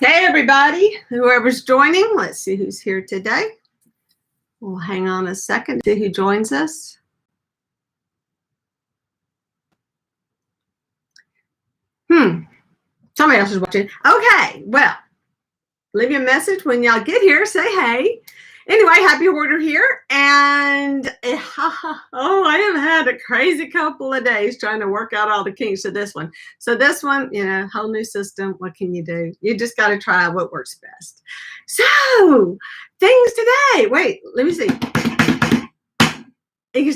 Hey everybody, whoever's joining, let's see who's here today. We'll hang on a second to see who joins us. Somebody else is watching. Okay, well, leave me a message when y'all get here. Say hey. Anyway, happy Hoarder here. And oh, I have had a crazy couple of days trying to work out all the kinks of this one. So this one, you know, whole new system. What can you do? You just got to try what works best. So things today. Wait, let me see.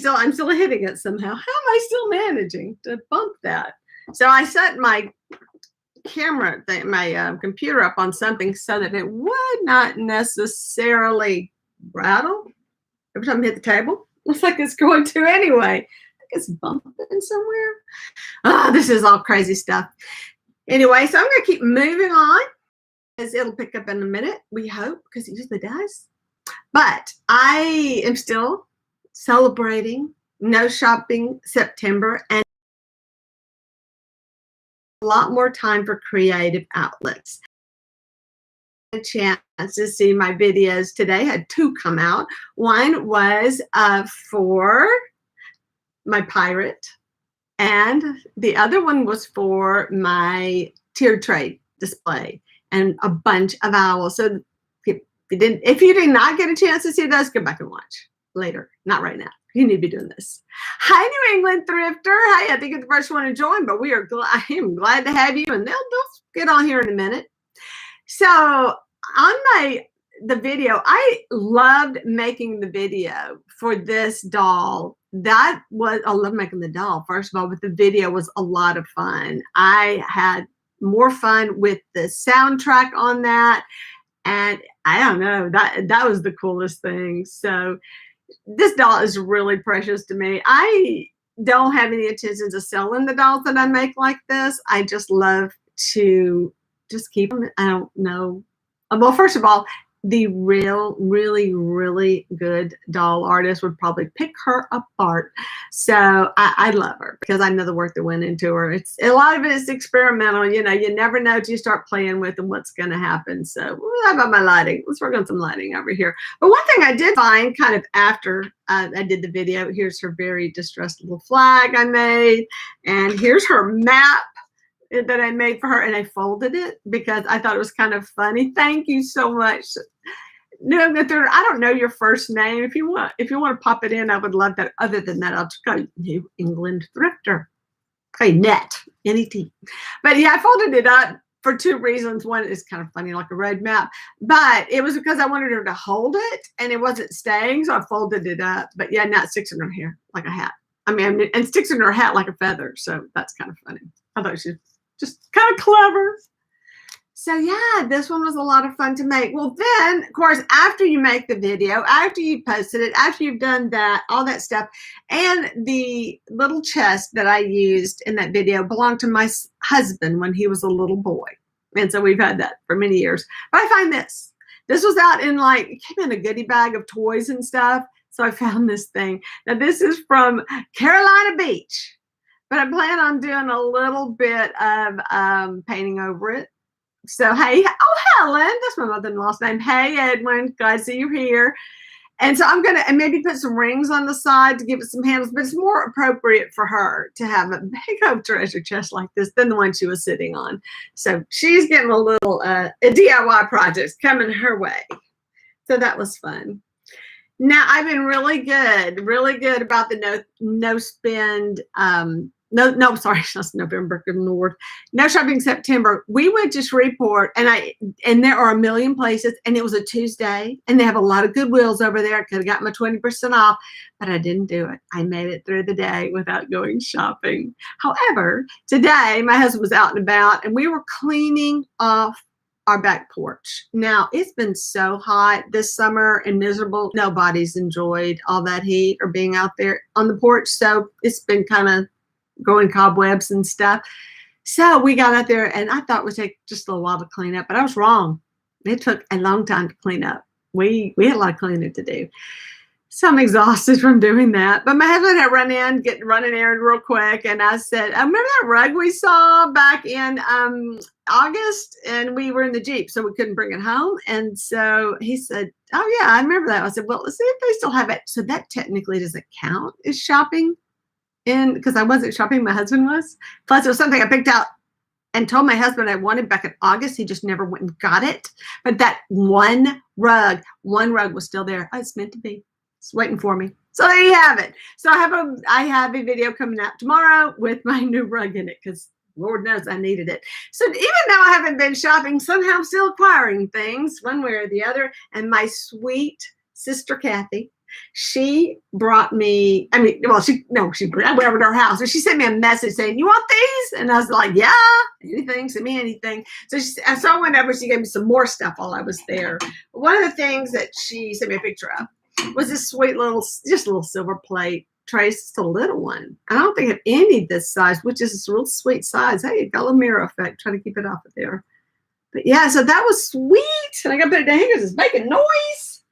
I'm still hitting it somehow. How am I still managing to bump that? So I set my camera, my computer up on something so that it would not necessarily rattle every time I hit the table. Looks like it's going to anyway. I think it's bumping somewhere. This is all crazy stuff. Anyway, so I'm going to keep moving on as it'll pick up in a minute, we hope, because it usually does. But I am still celebrating No Shopping September and a lot more time for creative outlets. A chance to see my videos today. I had two come out. One was for my pirate, and the other one was for my tier tray display and a bunch of owls. So if you did not get a chance to see those, go back and watch later. Not right now. You need to be doing this. Hi, New England Thrifter. Hey, I think you're the first one to join, but I am glad to have you, and they'll get on here in a minute. So on the video, I loved making the video for this doll. I love making the doll, first of all, but the video was a lot of fun. I had more fun with the soundtrack on that, and I don't know, that was the coolest thing. So this doll is really precious to me. I don't have any intentions of selling the dolls that I make like this. I just love to just keep them. I don't know. Well, first of all, the really good doll artist would probably pick her apart. So I love her because I know the work that went into her. It's a lot of it is experimental. You know, you never know till you start playing with them what's going to happen. So how about my lighting? Let's work on some lighting over here. But one thing I did find kind of after I did the video, here's her very distressed little flag I made, and here's her map that I made for her, and I folded it because I thought it was kind of funny. Thank you so much. No, I don't know your first name. If you want to pop it in, I would love that. Other than that, I'll just go New England Thrifter. Okay, N-E-T. But yeah, I folded it up for two reasons. One is kind of funny, like a road map, but it was because I wanted her to hold it and it wasn't staying, so I folded it up. But yeah, now it sticks in her hair like a hat. I mean, and sticks in her hat like a feather. So that's kind of funny. I thought she was just kind of clever. So yeah, this one was a lot of fun to make. Well, then, of course, after you make the video, after you posted it, after you've done that, all that stuff, and the little chest that I used in that video belonged to my husband when he was a little boy. And so we've had that for many years. But I find this. This was out in it came in a goodie bag of toys and stuff. So I found this thing. Now, this is from Carolina Beach. But I plan on doing a little bit of painting over it. So, hey, oh, Helen, that's my mother-in-law's name. Hey, Edwin, glad to see you here. And so I'm going to maybe put some rings on the side to give it some handles, but it's more appropriate for her to have a big old treasure chest like this than the one she was sitting on. So she's getting a little DIY projects coming her way. So that was fun. Now, I've been really good about the no spend, no, sorry, that's November, good Lord. No Shopping September. We went to Shreveport, and there are a million places, and it was a Tuesday, and they have a lot of Goodwills over there. I could have got my 20% off, but I didn't do it. I made it through the day without going shopping. However, today, my husband was out and about, and we were cleaning off our back porch. Now, it's been so hot this summer and miserable. Nobody's enjoyed all that heat or being out there on the porch, so it's been kind of growing cobwebs and stuff. So we got out there, and I thought it would take just a little while to clean up, but I was wrong. It took a long time to clean up. We had a lot of cleaning to do. So I'm exhausted from doing that. But my husband had run an errand real quick. And I said, I remember that rug we saw back in August, and we were in the Jeep, so we couldn't bring it home. And so he said, oh yeah, I remember that. I said, well, let's see if they still have it. So that technically doesn't count as shopping, because I wasn't shopping, my husband was. Plus it was something I picked out and told my husband I wanted back in August. He just never went and got it. But that one rug was still there. Oh, it's meant to be. It's waiting for me. So there you have it. So I have a video coming out tomorrow with my new rug in it, because Lord knows I needed it. So even though I haven't been shopping, somehow I'm still acquiring things one way or the other. And my sweet sister Kathy, she brought me, I went over to her house and she sent me a message saying, you want these? And I was like, yeah, anything, send me anything. So I went over, she gave me some more stuff while I was there. One of the things that she sent me a picture of was this sweet little silver plate tray. It's just a little one. I don't think I have any this size, which is this real sweet size. Hey, it got a little mirror effect. Try to keep it off of there. But yeah, so that was sweet. And I got to put it down here because it's making noise.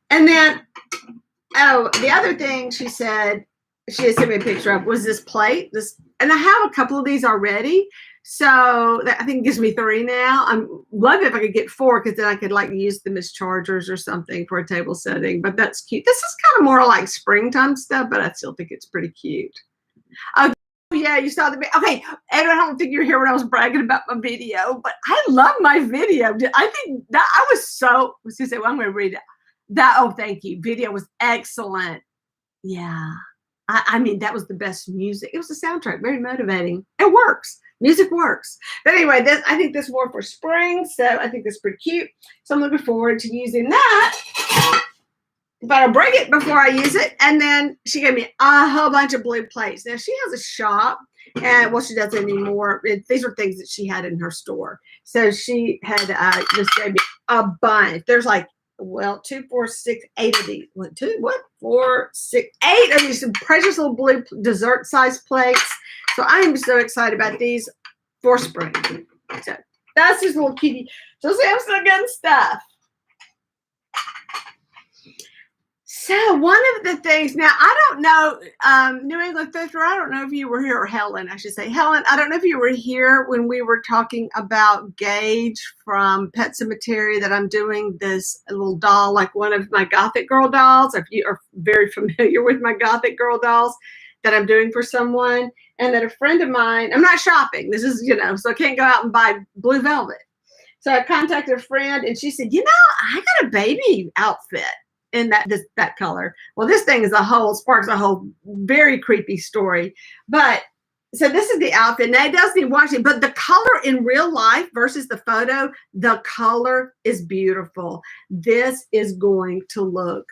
And then, the other thing she said, she had sent me a picture of, was this plate. And I have a couple of these already. So that I think it gives me 3 now. I love it if I could get 4, because then I could like use them as chargers or something for a table setting. But that's cute. This is kind of more like springtime stuff, but I still think it's pretty cute. Oh yeah, you saw the video. Okay, and I don't think you were here when I was bragging about my video, but I love my video. I think that I was so. Let's just say, well, I'm going to read it. Oh, thank you. Video was excellent. Yeah. I mean, that was the best music. It was a soundtrack, very motivating. It works. Music works. But anyway, I think this is more for spring, so I think this is pretty cute. So I'm looking forward to using that. But I'll break it before I use it. And then she gave me a whole bunch of blue plates. Now, she has a shop, and well, she doesn't anymore. These are things that she had in her store. So she had just gave me a bunch. There's like, 2, 4, 6, 8 of these. 1, 2, 4, 6, 8 of these precious little blue dessert size plates. So I am so excited about these for spring. So that's this little kitty. So Samsung gun stuff. So one of the things, now I don't know, New England Thrifter, I don't know if you were here, or Helen, I should say. Helen, I don't know if you were here when we were talking about Gage from Pet Sematary, that I'm doing this little doll, like one of my Gothic Girl dolls. If you are very familiar with my Gothic Girl dolls that I'm doing for someone, and that a friend of mine, I'm not shopping, this is, so I can't go out and buy blue velvet. So I contacted a friend, and she said, I got a baby outfit in that color. Well, this thing is sparks a whole very creepy story. But so this is the outfit. Now it does need washing, but the color in real life versus the photo, the color is beautiful. This is going to look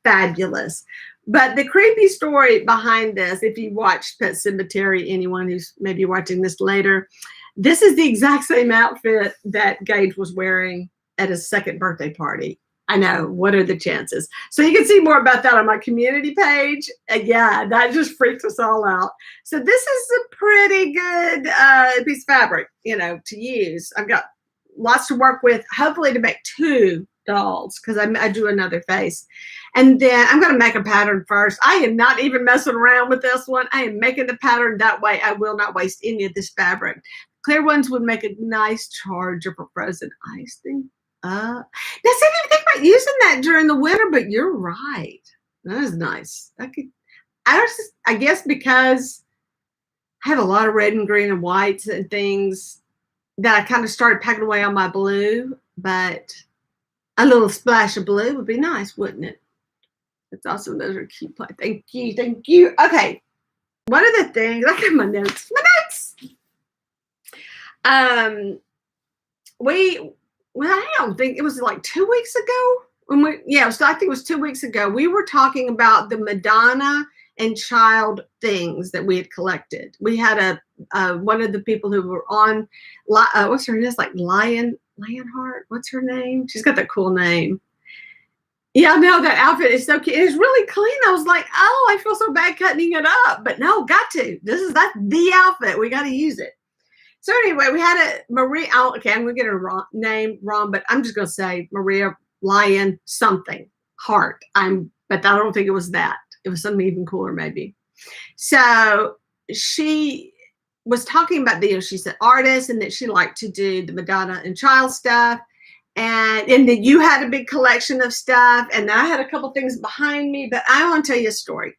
fabulous. But the creepy story behind this, if you watched Pet Sematary, anyone who's maybe watching this later, this is the exact same outfit that Gage was wearing at his 2nd birthday party. I know. What are the chances? So you can see more about that on my community page. Yeah, that just freaks us all out. So this is a pretty good piece of fabric, to use. I've got lots to work with, hopefully to make 2 dolls, because I do another face. And then I'm going to make a pattern first. I am not even messing around with this one. I am making the pattern that way. I will not waste any of this fabric. Clear ones would make a nice charger for frozen ice thing. Now, see, I didn't think about using that during the winter, but you're right. That is nice. I guess because I have a lot of red and green and whites and things that I kind of started packing away on my blue, but a little splash of blue would be nice, wouldn't it? It's awesome. Those are cute. Thank you. Thank you. Okay. One of the things, I got my notes. Well, I don't think it was like 2 weeks ago I think it was 2 weeks ago. We were talking about the Madonna and Child things that we had collected. We had one of the people who were on, what's her name? It's like Lionheart. What's her name? She's got that cool name. Yeah, no, that outfit is so cute. It's really clean. I was like, oh, I feel so bad cutting it up, but no, got to. That's the outfit. We got to use it. So anyway, we had a Maria. Okay, I'm going to get her name wrong, but I'm just going to say Maria Lion something Heart. I'm but I don't think it was that. It was something even cooler, maybe. So she was talking about she's an artist and that she liked to do the Madonna and Child stuff. And then you had a big collection of stuff, and I had a couple things behind me, but I want to tell you a story.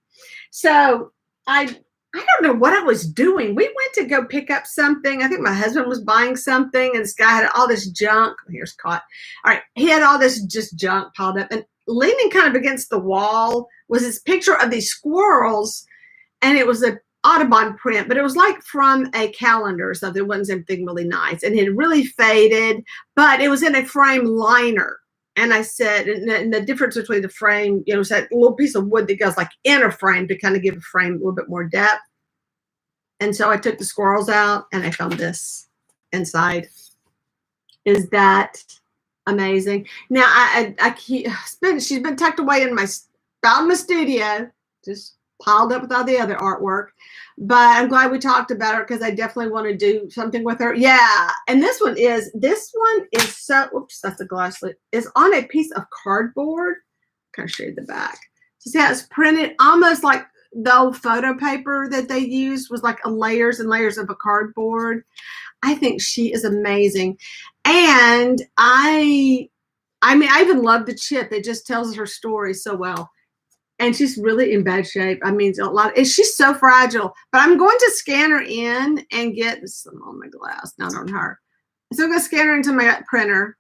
So I don't know what I was doing. We went to go pick up something. I think my husband was buying something, and this guy had all this junk. Here's caught. All right, he had all this just junk piled up, and leaning kind of against the wall was this picture of these squirrels, and it was a Audubon print, but it was like from a calendar, so there wasn't anything really nice, and it had really faded, but it was in a frame liner. And I said, and the difference between the frame, you know, it's that little piece of wood that goes like in a frame to kind of give a frame a little bit more depth. And so I took the squirrels out, and I found this inside. Is that amazing? Now she's been tucked away in my studio, just piled up with all the other artwork, but I'm glad we talked about her because I definitely want to do something with her. Yeah, and this one is so, oops, that's a glass lid. It's on a piece of cardboard. Kind of show you the back. So see how it's printed almost like the old photo paper that they used was like layers and layers of a cardboard. I think she is amazing, and I mean, I even love the chip. It just tells her story so well. And she's really in bad shape. I mean, she's so fragile. But I'm going to scan her in and get this on my glass, not on her. So I'm going to scan her into my printer,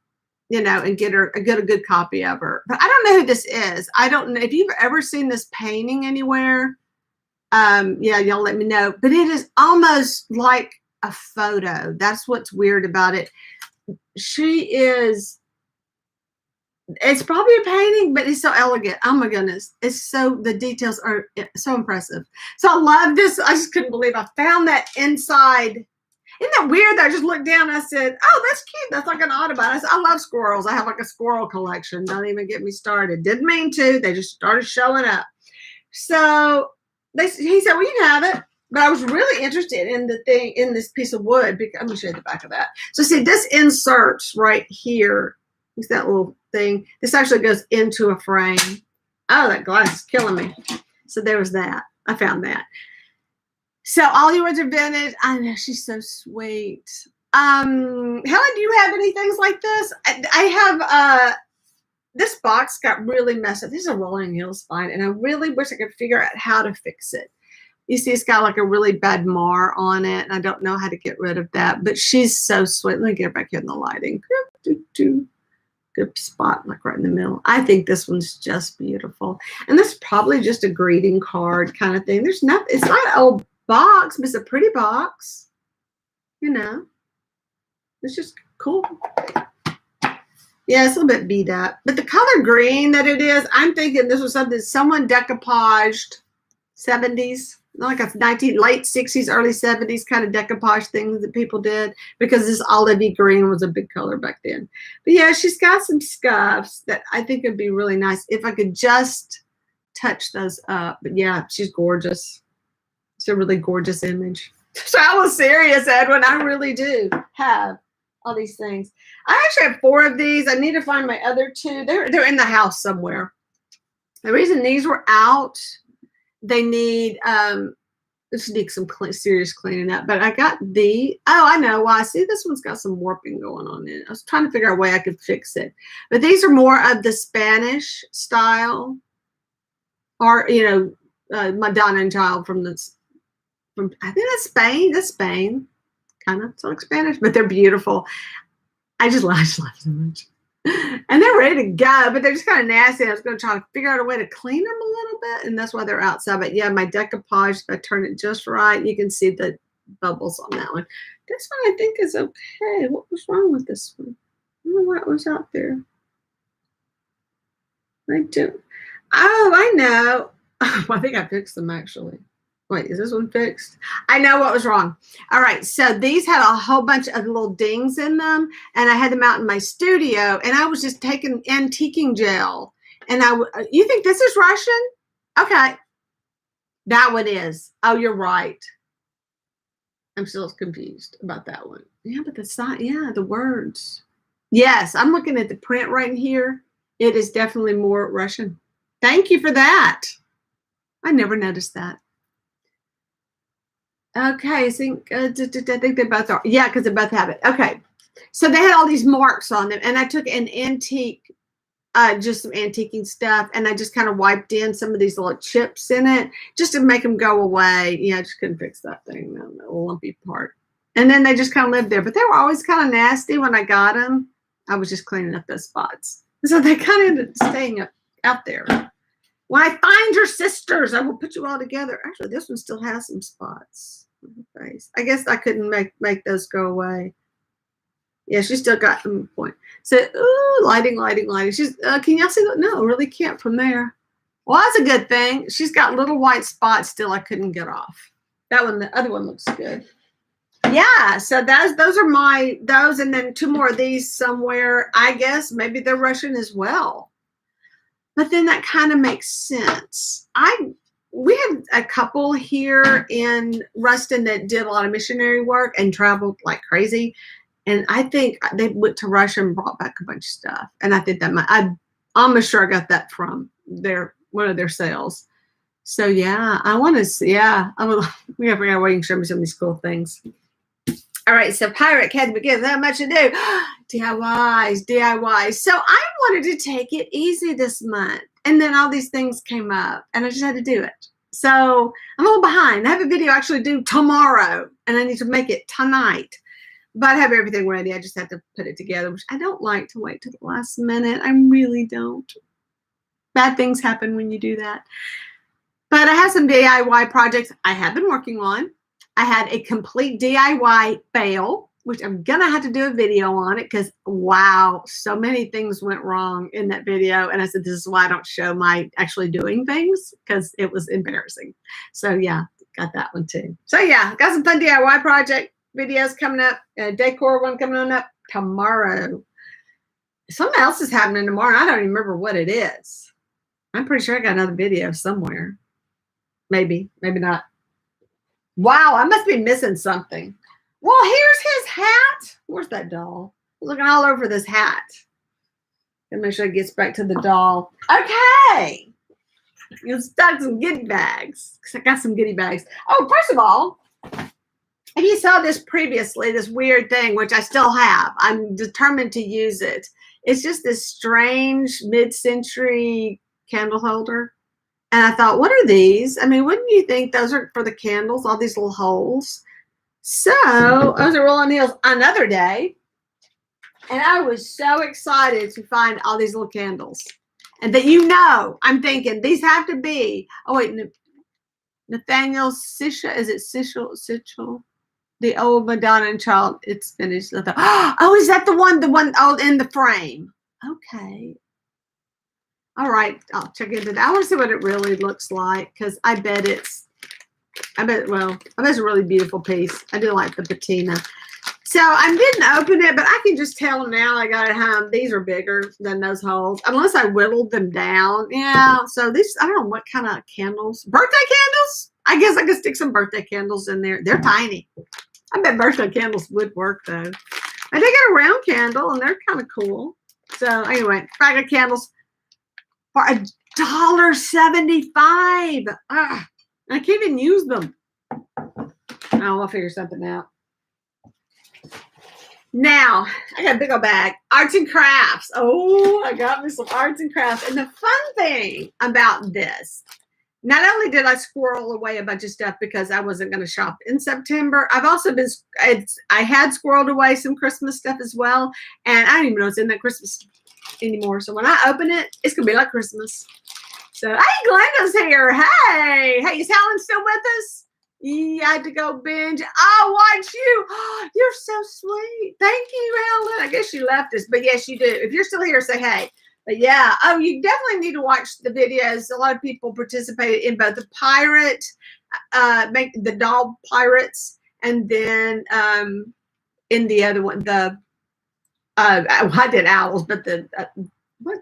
you know, and get a good copy of her. But I don't know who this is. I don't know if you've ever seen this painting anywhere. Yeah, y'all let me know. But it is almost like a photo. That's what's weird about it. It's probably a painting, but it's so elegant. Oh my goodness. The details are so impressive. So I love this. I just couldn't believe I found that inside. Isn't that weird? I just looked down and I said, oh, that's cute. That's like an Audubon. I said, I love squirrels. I have like a squirrel collection. Don't even get me started. Didn't mean to. They just started showing up. So he said, well, you can have it. But I was really interested in this piece of wood. Because, let me show you the back of that. So see, this inserts right here. It's that little thing. This actually goes into a frame. Oh, that glass is killing me. So there was that. I found that. So all yours are vintage. I know, she's so sweet. Helen, do you have any things like this? I have this box got really messed up. This is a Rolling Hills find, and I really wish I could figure out how to fix it. You see, it's got like a really bad mar on it, and I don't know how to get rid of that. But she's so sweet. Let me get back in the lighting. Good spot, like right in the middle. I think this one's just beautiful. And this is probably just a greeting card kind of thing. There's nothing, it's not an old box, but it's a pretty box. You know, it's just cool. Yeah, it's a little bit beat up. But the color green that it is, I'm thinking this was something someone decoupaged 70s. Like a late 60s, early 70s kind of decoupage things that people did, because this olivey green was a big color back then. But yeah, she's got some scuffs that I think would be really nice if I could just touch those up. But yeah, she's gorgeous. It's a really gorgeous image. So I was serious, Edwin. I really do have all these things. I actually have 4 of these. I need to find my other 2. They're in the house somewhere. The reason these were out, they need this needs some serious cleaning up. But I got I know why. See, this one's got some warping going on in it. I was trying to figure out a way I could fix it. But these are more of the Spanish style, or Madonna and Child from I think that's Spain. That's Spain, kind of. It's like Spanish, but they're beautiful. I just love so much. And they're ready to go, but they're just kind of nasty. I was going to try to figure out a way to clean them a little bit, and that's why they're outside. But yeah, my decoupage, if I turn it just right, you can see the bubbles on that one. This one I think is okay. What was wrong with this one? I don't know what was out there. I do. Oh, I know. I think I fixed them actually. Wait, is this one fixed? I know what was wrong. All right, so these had a whole bunch of little dings in them, and I had them out in my studio, and I was just taking antiquing gel. And you think this is Russian? Okay. That one is. Oh, you're right. I'm still confused about that one. Yeah, but the sign, yeah, the words. Yes, I'm looking at the print right here. It is definitely more Russian. Thank you for that. I never noticed that. Okay, I think they both are. Yeah, because they both have it. Okay, so they had all these marks on them, and I took an antique, just some antiquing stuff, and I just kind of wiped in some of these little chips in it just to make them go away. Yeah, I just couldn't fix that thing, the lumpy part. And then they just kind of lived there, but they were always kind of nasty when I got them. I was just cleaning up those spots, so they kind of ended up staying out there. When I find your sisters, I will put you all together. Actually, this one still has some spots. Face. I guess I couldn't make those go away. Yeah, she still got them point. So, ooh, lighting. She's can y'all see that? No, really can't from there. Well, that's a good thing. She's got little white spots still I couldn't get off. That one, the other one looks good. Yeah, so those are those, and then two more of these somewhere. I guess maybe they're Russian as well. But then that kind of makes sense. We had a couple here in Ruston that did a lot of missionary work and traveled like crazy. And I think they went to Russia and brought back a bunch of stuff. And I think I'm almost sure I got that from one of their sales. So yeah, I want to see. Yeah, we have to wait and show me some of these cool things. All right, so Pirate Cat begins. That much to do. DIYs. So I wanted to take it easy this month. And then all these things came up and I just had to do it. So I'm a little behind. I have a video actually due tomorrow and I need to make it tonight. But I have everything ready. I just have to put it together, which I don't like to wait to the last minute. I really don't. Bad things happen when you do that. But I have some DIY projects I have been working on. I had a complete DIY fail, which I'm going to have to do a video on it because, wow, so many things went wrong in that video. And I said, this is why I don't show my actually doing things because it was embarrassing. So, yeah, got that one too. So, yeah, got some fun DIY project videos coming up. Decor one coming on up tomorrow. Something else is happening tomorrow. I don't even remember what it is. I'm pretty sure I got another video somewhere. Maybe not. Wow, I must be missing something. Well, here's his hat. Where's that doll? I'm looking all over this hat. Gotta make sure it gets back to the doll. Okay. You stuck some goodie bags. I got some goodie bags. Oh, first of all, if you saw this previously, this weird thing, which I still have, I'm determined to use it. It's just this strange mid-century candle holder. And I thought, what are these? I mean, wouldn't you think those are for the candles, all these little holes? So I was at Rolling Hills another day, and I was so excited to find all these little candles. And that, I'm thinking these have to be, oh wait, Nathaniel Sisha, is it Sichel? The old Madonna and Child, it's finished. Oh, is that the one in the frame? Okay. All right, I'll check into that. I want to see what it really looks like because I bet it's a really beautiful piece. I do like the patina. So I didn't open it, but I can just tell now I got it home. These are bigger than those holes, unless I whittled them down. Yeah, so these, I don't know what kind of candles. Birthday candles? I guess I could stick some birthday candles in there. They're tiny. I bet birthday candles would work, though. And they got a round candle, and they're kind of cool. So anyway, bag of candles for $1.75. I can't even use them. Oh, I'll figure something out. Now, I got a big old bag. Arts and crafts. Oh, I got me some arts and crafts. And the fun thing about this, not only did I squirrel away a bunch of stuff because I wasn't going to shop in September, I had squirreled away some Christmas stuff as well. And I don't even know what's in that Christmas anymore. So when I open it, it's going to be like Christmas. So, hey, Glenda's here. Hey, is Helen still with us? You had to go binge. I'll watch you. Oh, you're so sweet. Thank you, Helen. I guess you left us, but yes, you do. If you're still here, say hey. But yeah, you definitely need to watch the videos. A lot of people participated in both the pirate, make the doll pirates, and then in the other one, I did owls, but the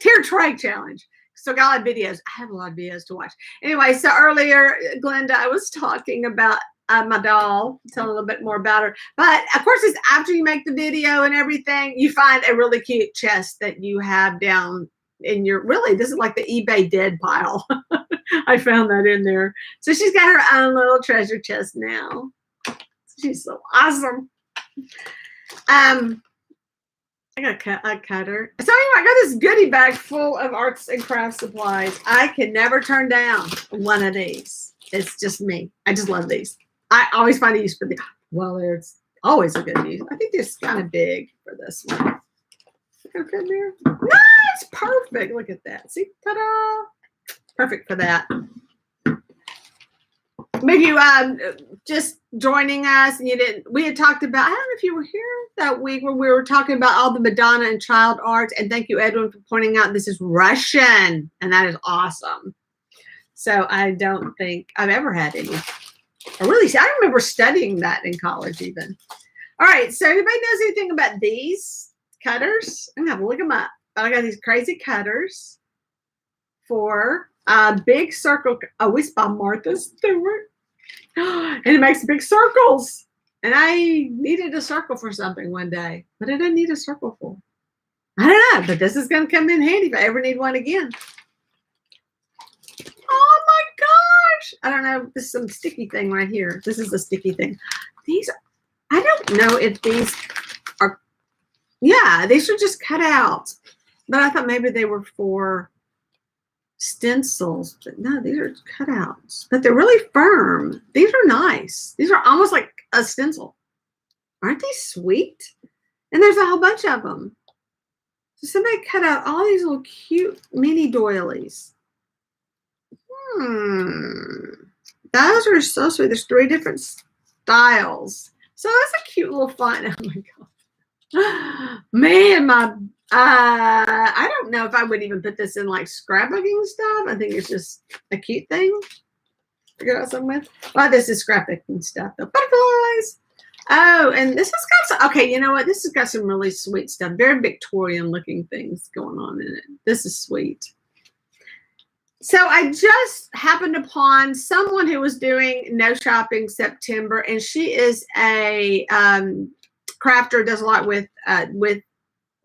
Tier Tray Challenge. So I got a lot of videos. I have a lot of videos to watch. Anyway, so earlier, Glenda, I was talking about my doll, telling a little bit more about her. But of course, it's after you make the video and everything, you find a really cute chest that you have down in your, really, this is like the eBay dead pile. I found that in there. So she's got her own little treasure chest now. She's so awesome. I got a cutter. So anyway, I got this goodie bag full of arts and crafts supplies. I can never turn down one of these. It's just me. I just love these. I always find a use for these. Well, there's always a good use. I think this is kind of big for this one. Look how good there. No, it's perfect. Look at that. See, ta-da. Perfect for that. Maybe you just joining us and you didn't, we had talked about, I don't know if you were here that week when we were talking about all the Madonna and Child art, and thank you, Edwin, for pointing out this is Russian, and that is awesome. So I don't think I've ever had any. Or really, I remember studying that in college even. All right, so anybody knows anything about these cutters? I'm gonna have to look them up. I got these crazy cutters for big circle. Oh, it's by Martha Stewart. And it makes big circles. And I needed a circle for something one day. What did I need a circle for? I don't know, but this is going to come in handy if I ever need one again. Oh my gosh. I don't know. This is some sticky thing right here. This is a sticky thing. These, I don't know if these are, yeah, these are just cut out. But I thought maybe they were for stencils, but no, these are cutouts, but they're really firm. These are nice. These are almost like a stencil. Aren't they sweet? And there's a whole bunch of them. So somebody cut out all these little cute mini doilies. Those are so sweet. There's 3 different styles. So that's a cute little fun. Oh my god. Man, I don't know if I would even put this in like scrapbooking stuff. I think it's just a cute thing to go out somewhere with. Well, this is scrapbooking stuff. The butterflies. Oh, and this has got some, okay, you know what? This has got some really sweet stuff. Very Victorian looking things going on in it. This is sweet. So I just happened upon someone who was doing No Shopping September, and she is a crafter, does a lot with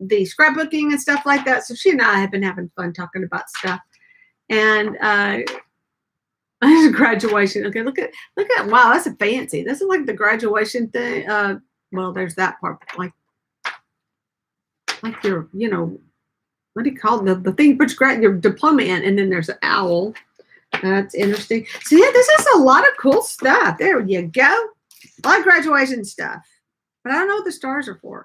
the scrapbooking and stuff like that. So she and I have been having fun talking about stuff. And graduation. Okay, look at, wow, that's a fancy. This is like the graduation thing. Well, there's that part, like your, you know, what do you call it? The thing you put your diploma in, and then there's an owl. That's interesting. So yeah, this is a lot of cool stuff. There you go. A lot of graduation stuff. But I don't know what the stars are for.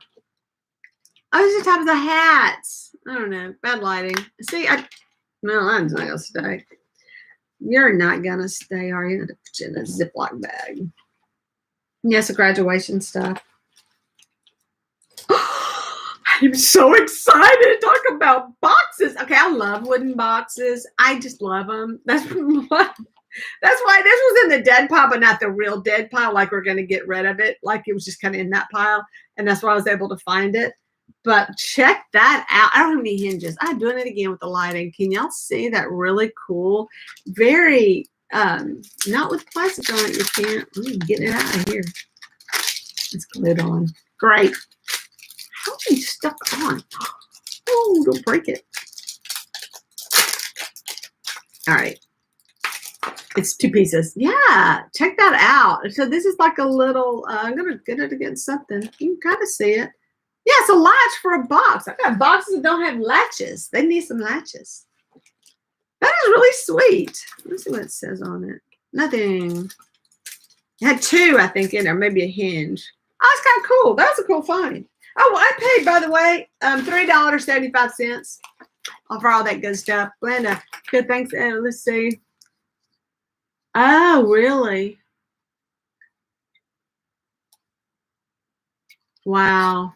Oh, these are the top of the hats. I don't know. Bad lighting. See, no, I'm not gonna stay. You're not gonna stay, are you? I'm gonna put you in a Ziploc bag. Yes, the graduation stuff. I'm so excited to talk about boxes. Okay, I love wooden boxes. I just love them. That's why this was in the dead pile, but not the real dead pile. Like we're gonna get rid of it. Like it was just kind of in that pile, and that's why I was able to find it. But check that out. I don't have any hinges. I'm doing it again with the lighting. Can y'all see that really cool? Very, not with plastic on it. You can't. Get it out of here. It's glued on. Great. How are you stuck on? Oh, don't break it. All right. It's 2 pieces. Yeah, check that out. So this is like a little, I'm going to get it against something. You can kind of see it. Yeah, it's a latch for a box. I've got boxes that don't have latches. They need some latches. That is really sweet. Let's see what it says on it. Nothing. It had 2, I think, in there. Maybe a hinge. Oh, it's kind of cool. That was a cool find. Oh, well, I paid, by the way, $3.75 for all that good stuff. Glenda, good, thanks. Let's see. Oh, really? Wow.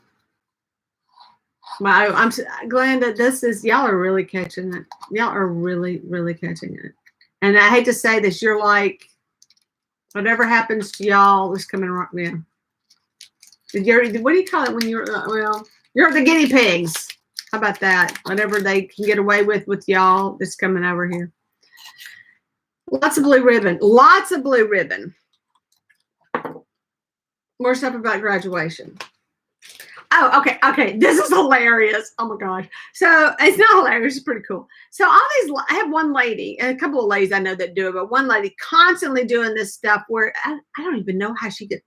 Wow, I'm Glenda, this is, y'all are really catching it. Y'all are really, really catching it. And I hate to say this, you're like, whatever happens to y'all is coming right in. What do you call it when you're, well, you're the guinea pigs. How about that? Whatever they can get away with y'all, it's coming over here. Lots of blue ribbon. Lots of blue ribbon. More stuff about graduation. Oh, okay, okay. This is hilarious. Oh my gosh. So it's not hilarious. It's pretty cool. So all these, I have one lady, and a couple of ladies I know that do it, but one lady constantly doing this stuff where I don't even know how she gets.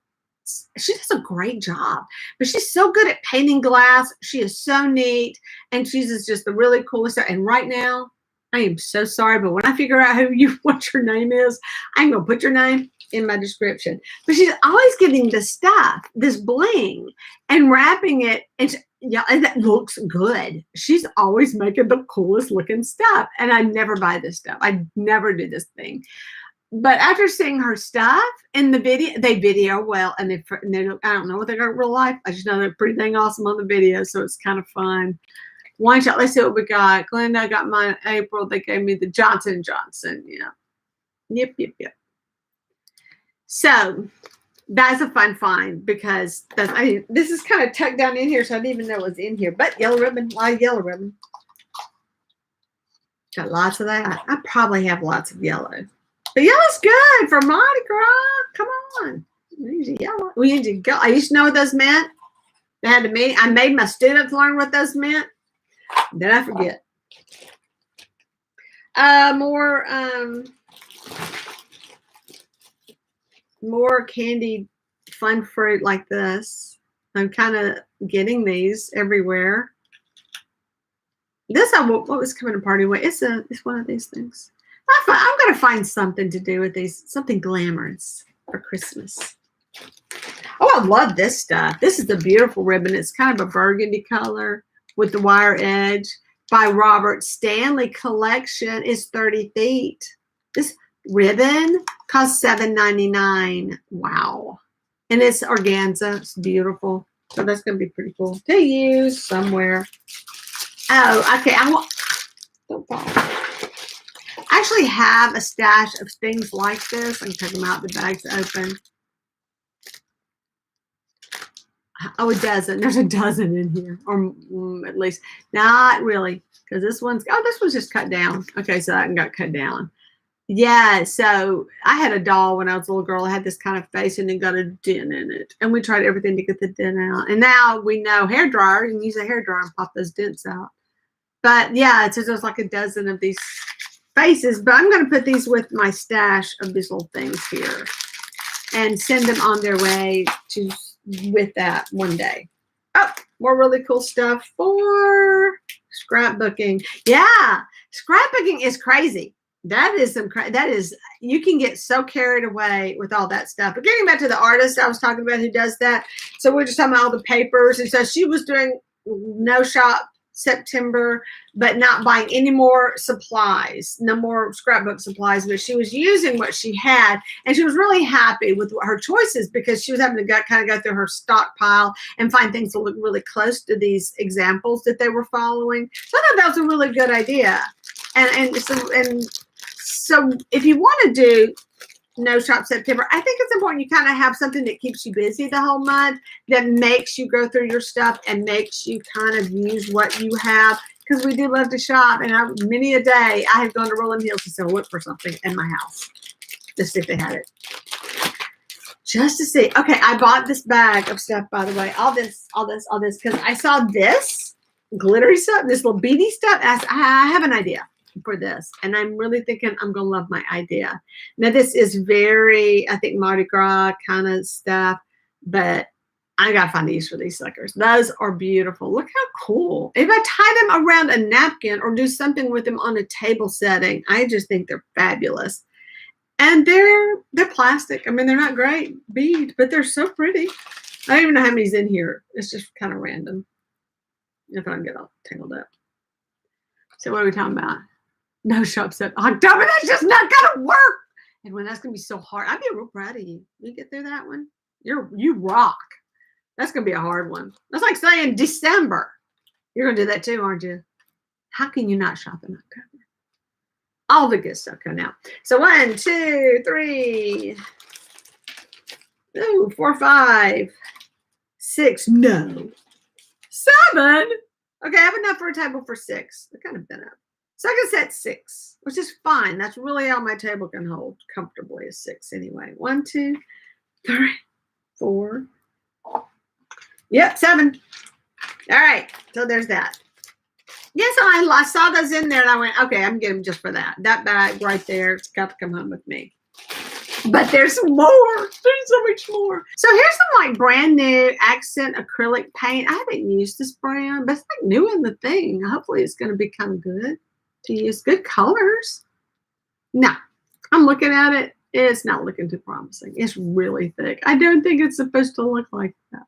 She does a great job, but she's so good at painting glass. She is so neat, and she's just the really coolest. And right now, I am so sorry, but when I figure out what your name is, I'm gonna put your name in my description. But she's always getting the stuff, this bling, and wrapping it, and yeah, and that looks good. She's always making the coolest looking stuff, and I never buy this stuff. I never do this thing. But after seeing her stuff in the video, they video well, and they I don't know what they got in real life. I just know they're pretty dang awesome on the video, so it's kind of fun. One shot. Let's see what we got. Glenda got mine in April. They gave me the Johnson & Johnson. Yeah. Yep. So that's a fun find because this is kind of tucked down in here, so I didn't even know it was in here. But yellow ribbon, a lot of yellow ribbon. Got lots of that. I probably have lots of yellow. But yellow's good for Mardi Gras. Come on. We need yellow. We need to go. I used to know what those meant. They had to mean. I made my students learn what those meant. Then I forget. More candied fun fruit like this. I'm kind of getting these everywhere. What was coming to party with? It's one of these things. I'm going to find something to do with these, something glamorous for Christmas. Oh, I love this stuff. This is the beautiful ribbon. It's kind of a burgundy color with the wire edge by Robert Stanley Collection. Is 30 feet. This ribbon costs $7.99. Wow. And it's organza. It's beautiful. So that's going to be pretty cool to use somewhere. Oh, okay. Don't fall. I actually have a stash of things like this. I can take them out. The bag's open. Oh, a dozen. There's a dozen in here, or at least not really, because this one's just cut down. Okay, so that one got cut down. Yeah, so I had a doll when I was a little girl. I had this kind of face and it got a dent in it, and we tried everything to get the dent out. And now we know hair dryer. You can use a hair dryer and pop those dents out. But yeah, so there's like a dozen of these faces, but I'm going to put these with my stash of these little things here and send them on their way with that one day. Oh, more really cool stuff for scrapbooking. Yeah, scrapbooking is crazy. That is you can get so carried away with all that stuff. But getting back to the artist I was talking about who does that. So we're just talking about all the papers. And so she was doing no shop September, but not buying any more supplies, no more scrapbook supplies, but she was using what she had, and she was really happy with her choices because she was having to kind of go through her stockpile and find things that look really close to these examples that they were following. So I thought that was a really good idea. And so if you want to do no shop September, I think it's important you kind of have something that keeps you busy the whole month, that makes you go through your stuff and makes you kind of use what you have, because we do love to shop. And many a day I have gone to Rolling Hills to say, look for something in my house to see if they had it, just to see. Okay, I bought this bag of stuff, by the way, all this, because I saw this glittery stuff, this little beady stuff. I have an idea for this, and I'm really thinking I'm gonna love my idea. Now this is very, I think, Mardi Gras kind of stuff, but I gotta find a use for these suckers. Those are beautiful. Look how cool. If I tie them around a napkin or do something with them on a table setting, I just think they're fabulous. And they're plastic. I mean, they're not great bead, but they're so pretty. I don't even know how many's in here. It's just kind of random. If I can get all tangled up. So what are we talking about? No shop set October. That's just not gonna work. And when that's gonna be so hard, I'd be real proud of you. You get through that one. You rock. That's gonna be a hard one. That's like saying December. You're gonna do that too, aren't you? How can you not shop in October? All the good stuff coming out. So 1, 2, 3, 4, 5, 6. No. 7. Okay, I have enough for a table for 6. I kind of been up. Second set 6, which is fine. That's really all my table can hold comfortably is 6 anyway. 1, 2, 3, 4. Yep, 7. All right, so there's that. Yes, I saw those in there and I went, okay, I'm getting them just for that. That bag right there, it's got to come home with me. But there's more. There's so much more. So here's some like brand new accent acrylic paint. I haven't used this brand, but it's like new in the thing. Hopefully it's going to become good to use. Good colors. No, I'm looking at it. It's not looking too promising. It's really thick. I don't think it's supposed to look like that.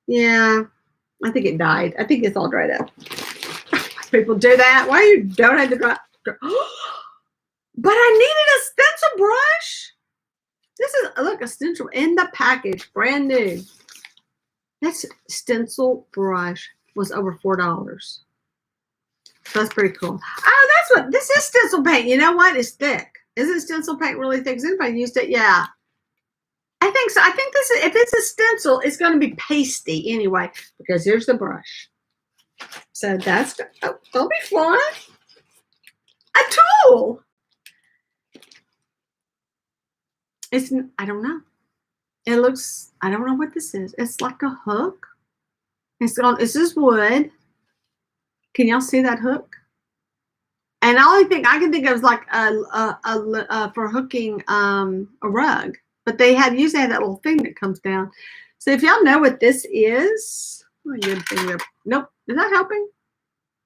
Yeah. I think it died. I think it's all dried up. People do that. Why you don't have to dry? But I needed a stencil brush. This is, look, a stencil in the package, brand new. This stencil brush was over $4. So that's pretty cool. Oh, that's what, this is stencil paint. You know what? It's thick. Isn't stencil paint really thick? Has anybody used it? Yeah. I think so. I think this is, if it's a stencil, it's going to be pasty anyway, because here's the brush. So that's, oh, that'll be fun. A tool. It's, I don't know. It looks, I don't know what this is. It's like a hook. It's on, this is wood. Can y'all see that hook? And the only thing I can think of is like for hooking a rug. But they usually have that little thing that comes down. So if y'all know what this is, oh, good thing. Nope. Is that helping?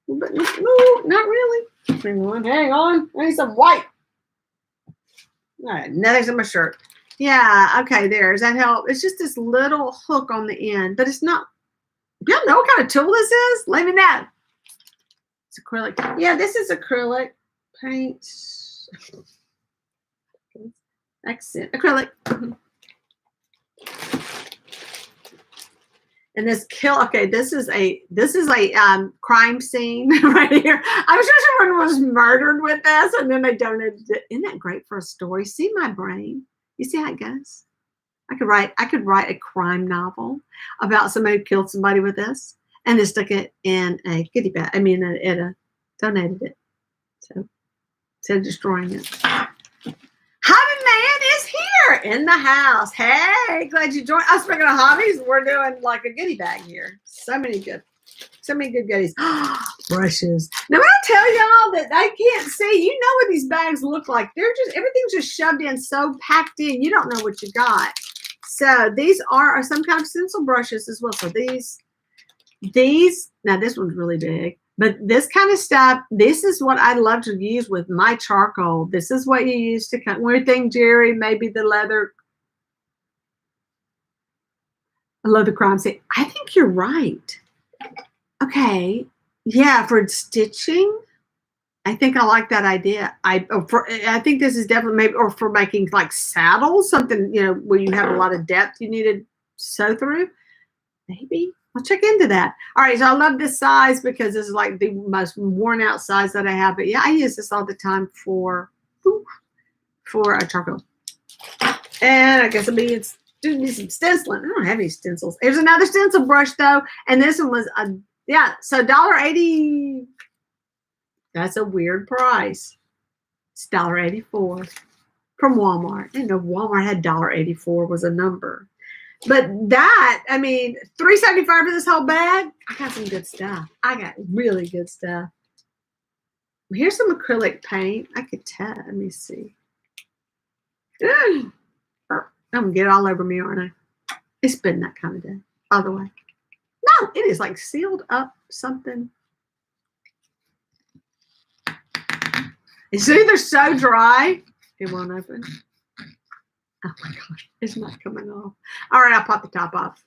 No, not really. Hang on. I need some white. All right, nothing's in my shirt. Yeah, okay, there. Does that help? It's just this little hook on the end, but it's not. Y'all know what kind of tool this is? Let me know. It's acrylic. Yeah, this is acrylic paint. Accent acrylic. And this okay, this is a crime scene right here. I'm sure someone was murdered with this and then they donated it. Isn't that great for a story? See my brain? You see how it goes? I could write a crime novel about somebody who killed somebody with this and then stuck it in a goodie bag. I mean, donated it. So instead of destroying it. Hobby Man is here in the house. Hey, glad you joined us. Speaking of hobbies, we're doing like a goodie bag here. So many good goodies. Brushes. Now, when I tell y'all that I can't see, you know what these bags look like. They're just, everything's just shoved in, so packed in. You don't know what you got. So these are some kind of stencil brushes as well. So these, now this one's really big. But this kind of stuff, this is what I love to use with my charcoal. This is what you use to cut. Weird thing, Jerry, maybe the leather crime scene. I think you're right. Okay. Yeah, for stitching, I think I like that idea. I think this is definitely maybe, or for making like saddles, something, you know, where you have a lot of depth you need to sew through. Maybe. I'll check into that. All right, so I love this size because this is like the most worn out size that I have. But yeah, I use this all the time for a charcoal. And I guess I'll be doing some stenciling. I don't have any stencils. Here's another stencil brush though, and this one was so $1.80. That's a weird price. It's $1.84 from Walmart. I didn't know Walmart had $1.84 was a number. But that, I mean, $3.75 for this whole bag. I got some good stuff. I got really good stuff. Here's some acrylic paint. I could tell. Let me see. I'm going to get it all over me, aren't I? It's been that kind of day, by the way. No, it is like sealed up something. It's either so dry, it won't open. Oh my gosh, it's not coming off. All right, I'll pop the top off.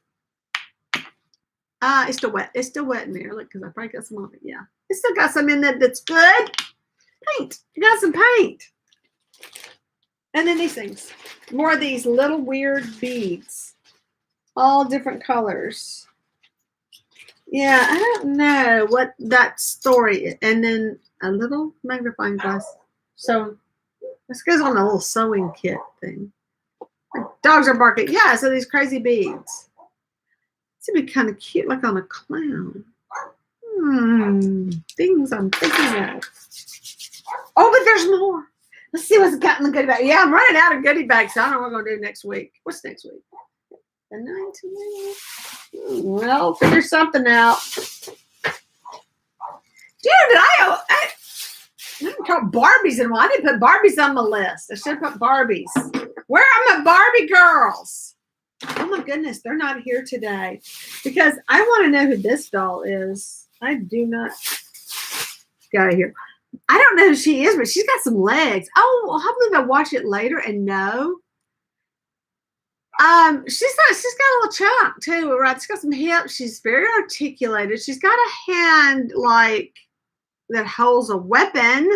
It's still wet. It's still wet in there. Look, because I probably got some on it. Yeah. It's still got some in there that's good. Paint. You got some paint. And then these things. More of these little weird beads. All different colors. Yeah, I don't know what that story is. And then a little magnifying glass. So this goes on a little sewing kit thing. Dogs are barking. Yeah, so these crazy beads. This would be kind of cute, like on a clown. Things I'm thinking of. Oh, but there's more. Let's see what's got in the goodie bag. Yeah, I'm running out of goodie bags, so I don't know what we're going to do next week. What's next week? The 19th. Well, figure something out. Dude, I didn't put Barbies in one. I didn't put Barbies on the list. I should have put Barbies. Where are my Barbie girls? Oh my goodness, they're not here today. Because I want to know who this doll is. I do not. Get out of here. I don't know who she is, but she's got some legs. Oh, well, hopefully they'll watch it later and know. She's got a little chunk too, right? She's got some hips. She's very articulated. She's got a hand like that holds a weapon,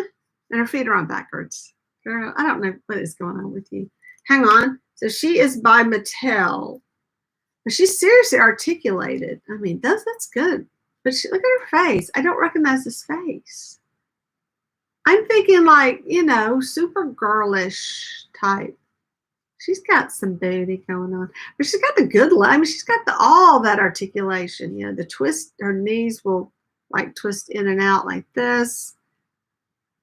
and her feet are on backwards. Girl, I don't know what is going on with you. Hang on. So she is by Mattel. But she's seriously articulated. I mean, that's good. But look at her face. I don't recognize this face. I'm thinking like, you know, super girlish type. She's got some booty going on. But she's got the good leg. I mean, she's got all that articulation. You know, the twist, her knees will like twist in and out like this.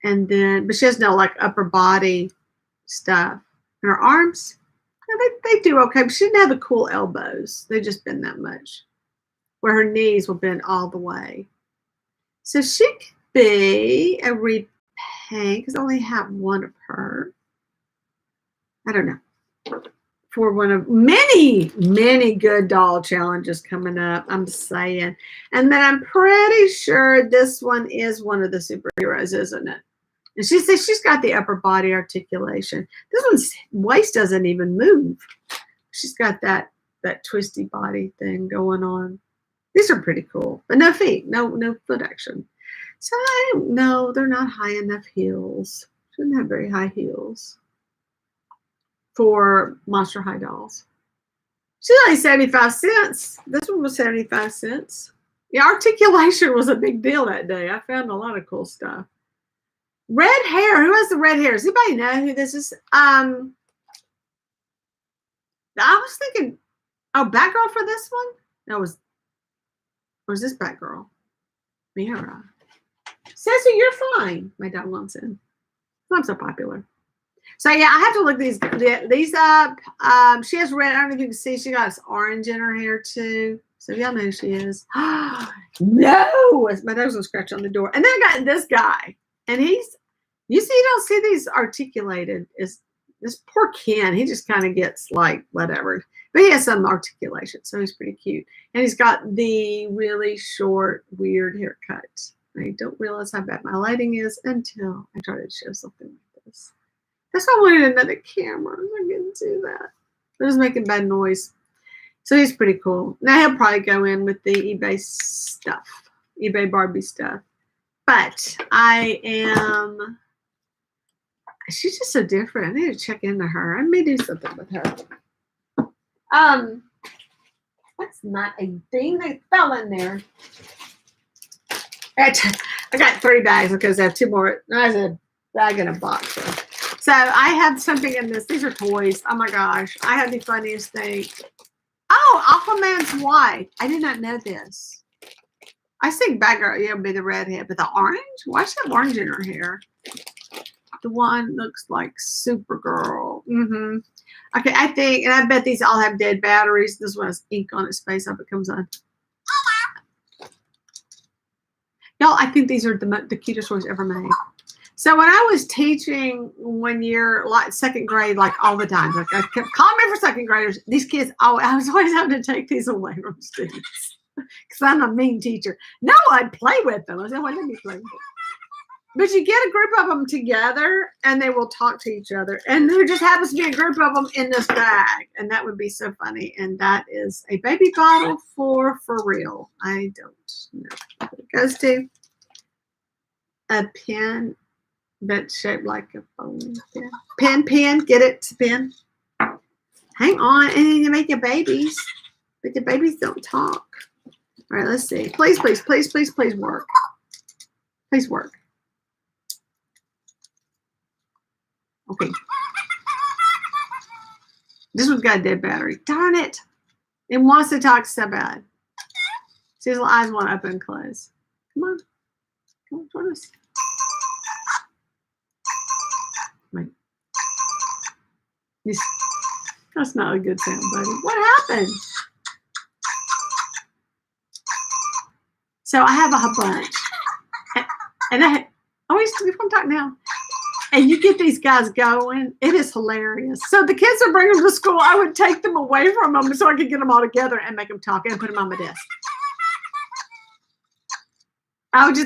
And then, but she has no like upper body stuff. And her arms, they do okay. But she didn't have the cool elbows. They just bend that much. Where her knees will bend all the way. So she could be a repaint because I only have one of her. I don't know. For one of many, many good doll challenges coming up, I'm saying. And then I'm pretty sure this one is one of the superheroes, isn't it? And she says she's got the upper body articulation. This one's waist doesn't even move. She's got that twisty body thing going on. These are pretty cool, but no feet, no foot action. So I don't know. They're not high enough heels. Shouldn't have very high heels for Monster High dolls. She's only 75 cents. This one was 75 cents. The articulation was a big deal that day. I found a lot of cool stuff. Red hair. Who has the red hair? Does anybody know who this is? I was thinking, oh, Batgirl for this one? No, was this Batgirl? Mira. Cecil, you're fine. My dog wants in. I'm so popular. So yeah, I have to look these up. She has red. I don't know if you can see. She got this orange in her hair too. So y'all know who she is. No, my dog's gonna scratch on the door. And then I got this guy, and you don't see these articulated. Is this poor Ken? He just kind of gets like whatever, but he has some articulation, so he's pretty cute. And he's got the really short, weird haircut. I don't realize how bad my lighting is until I try to show something like this. That's why I wanted another camera. I couldn't do that. It was making bad noise. So he's pretty cool. Now he'll probably go in with the eBay stuff, eBay Barbie stuff. But she's just so different. I need to check into her. I may do something with her. That's not a thing that fell in there. I got 3 bags because I have 2 more. There's a bag in a box. So I have something in this. These are toys. Oh my gosh. I had the funniest thing. Oh, Aquaman's wife. I did not know this. I think Batgirl, yeah, would be the redhead, but the orange? Why does she have orange in her hair? The one looks like Supergirl. Okay, I think, and I bet these all have dead batteries. This one has ink on its face. I hope it comes on. Y'all, I think these are the cutest toys ever made. So when I was teaching 1 year, like 2nd grade, like all the time, like I kept calling me for 2nd graders. These kids, I was always having to take these away from students because I'm a mean teacher. No, I'd play with them. I said, why didn't you play with them? But you get a group of them together and they will talk to each other. And there just happens to be a group of them in this bag. And that would be so funny. And that is a baby bottle for real. I don't know what it goes to. A pen that's shaped like a phone pen. Pen, get it, pen. Hang on. And then you make your babies. But the babies don't talk. All right, let's see. Please, please, please, please, please work. Please work. Okay. This one's got a dead battery. Darn it. It wants to talk so bad. See, his little eyes want to open and close. Come on. Come on, join us. Wait. That's not a good sound, buddy. What happened? So I have a bunch. And I always want to talk now. And you get these guys going. It is hilarious. So the kids would bring them to school. I would take them away from them so I could get them all together and make them talk and put them on my desk.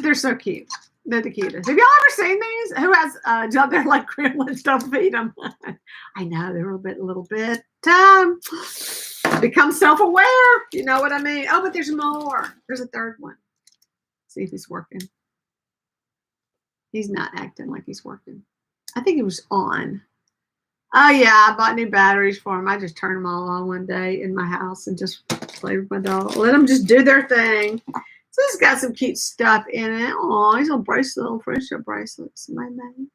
They're so cute. They're the cutest. Have y'all ever seen these? Who has job there like gremlins? Don't feed them. I know they're a little bit become self-aware. You know what I mean? Oh, but there's more. There's a third one. See if he's working. He's not acting like he's working. I think he was on. Oh yeah, I bought new batteries for him. I just turned them all on one day in my house and just played with my dog. Let them just do their thing. So it's got some cute stuff in it. Oh, these little bracelet, little friendship bracelets. My man.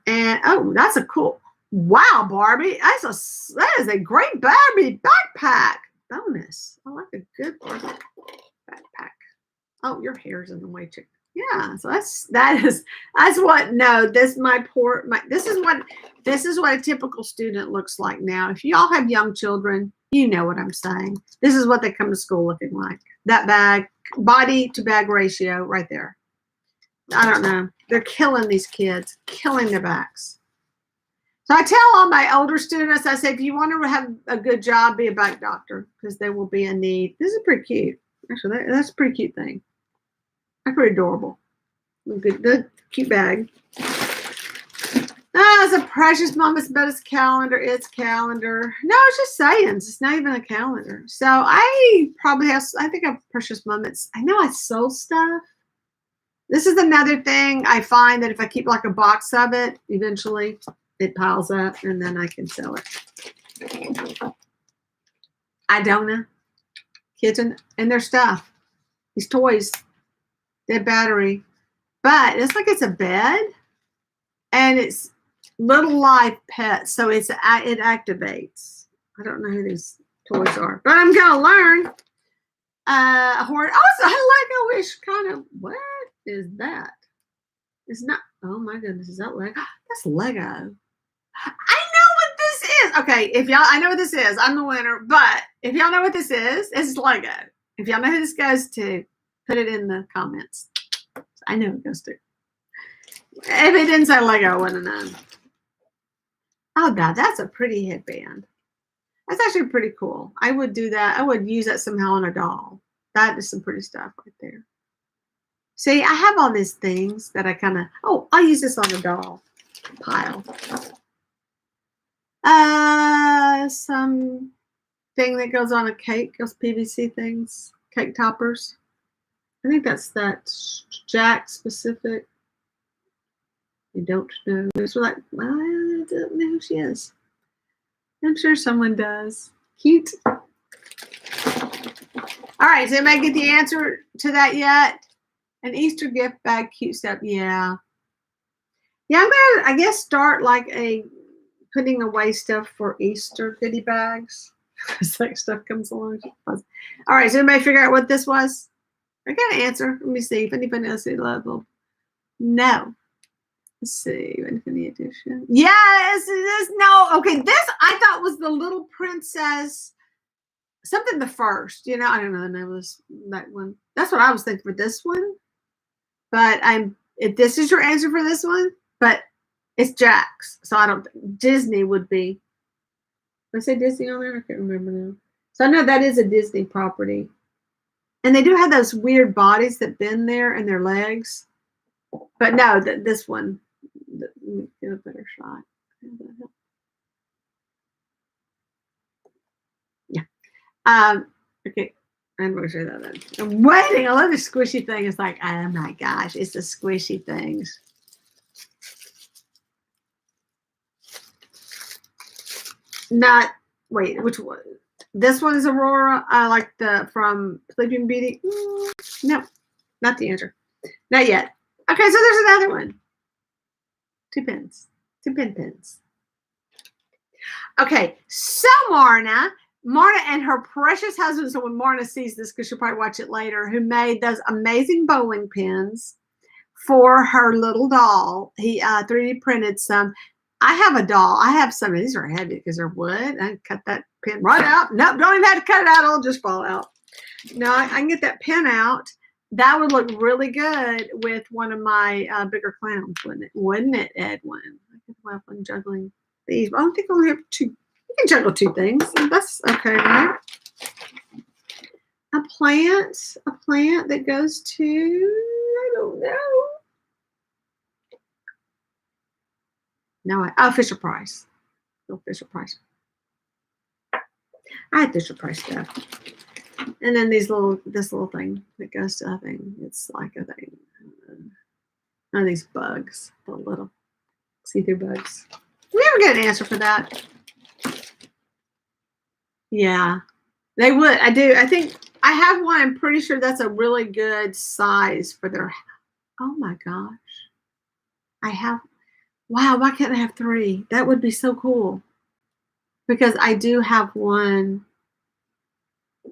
And oh, that's a cool. Wow, Barbie. That is a great Barbie backpack. Bonus. I like a good Barbie backpack. Oh, your hair's in the way, chick. Yeah, so that's what this is what a typical student looks like now. If y'all have young children, you know what I'm saying. This is what they come to school looking like. That bag, body to bag ratio right there. I don't know. They're killing these kids, killing their backs. So I tell all my older students, I say, if you want to have a good job, be a back doctor because there will be a need. This is pretty cute. Actually, that's a pretty cute thing. That's pretty adorable. Good, cute bag. It's a precious moments, but it's calendar. It's calendar. No, it's just sayings. It's not even a calendar. So I think I have precious moments. I know I sold stuff. This is another thing I find that if I keep like a box of it, eventually it piles up and then I can sell it. I don't know. Kids and their stuff. These toys. Dead battery. But it's like it's a bed and it's little life pets. So it activates. I don't know who these toys are, but I'm going to learn. Hoarder. Oh, it's a Lego-ish kind of. What is that? It's not. Oh my goodness. Is that Lego? That's Lego. I know what this is. Okay. I know what this is. I'm the winner. But if y'all know what this is, it's Lego. If y'all know who this goes to, put it in the comments. I know it goes to. If it didn't say Lego, I wouldn't have known. Oh, that's a pretty headband. That's actually pretty cool. I would do that. I would use that somehow on a doll. That is some pretty stuff right there. See, I have all these things that I kind of, I'll use this on a doll pile. Some thing that goes on a cake, those PVC things, cake toppers. I think that's Jack specific. You don't know. It's like, I don't know who she is. I'm sure someone does. Cute. All right, does anybody get the answer to that yet? An Easter gift bag, cute stuff. Yeah. Yeah, I'm gonna, I guess, start like putting away stuff for Easter goodie bags. As like stuff comes along. All right, does anybody figure out what this was? I got an answer. Let me see if anybody else is level. No. Let's see. Infinity Edition. Yes, it is. No. Okay, this I thought was the Little Princess. Something the first. You know, I don't know the name of that one. That's what I was thinking for this one. But if this is your answer for this one, but it's Jack's. So I don't Disney would be. Did I say Disney on there? I can't remember now. So I know that is a Disney property. And they do have those weird bodies that bend there and their legs. But no, this one, let me get a better shot. Yeah. Okay. I'm going to show that then. I'm waiting. I love the squishy thing. It's like, oh my gosh, it's the squishy things. Which one? This one is Aurora. I like from Sleeping Beauty. No, not the answer. Not yet. Okay, so there's another one. 2 pins. 2 pins. Okay, so Marna and her precious husband, so when Marna sees this, because she'll probably watch it later, who made those amazing bowling pins for her little doll. He 3D printed some. I have a doll. I have some. These are heavy because they're wood. I cut that pin right out. Nope, don't even have to cut it out. It'll just fall out. No, I can get that pen out. That would look really good with one of my bigger clowns, wouldn't it? Wouldn't it, Edwin? I could have one juggling these. I don't think I only have two. You can juggle two things. That's okay, right? A plant that goes to, I don't know. No, oh, Fisher Price. Oh, Fisher Price. I had Fisher Price stuff. And then this little thing that goes to a thing. It's like a thing. Oh, these bugs, the little see-through bugs. We never get an answer for that. Yeah, they would. I do. I think I have one. I'm pretty sure that's a really good size for their. Oh my gosh. I have. Wow, why can't I have three? That would be so cool. Because I do have one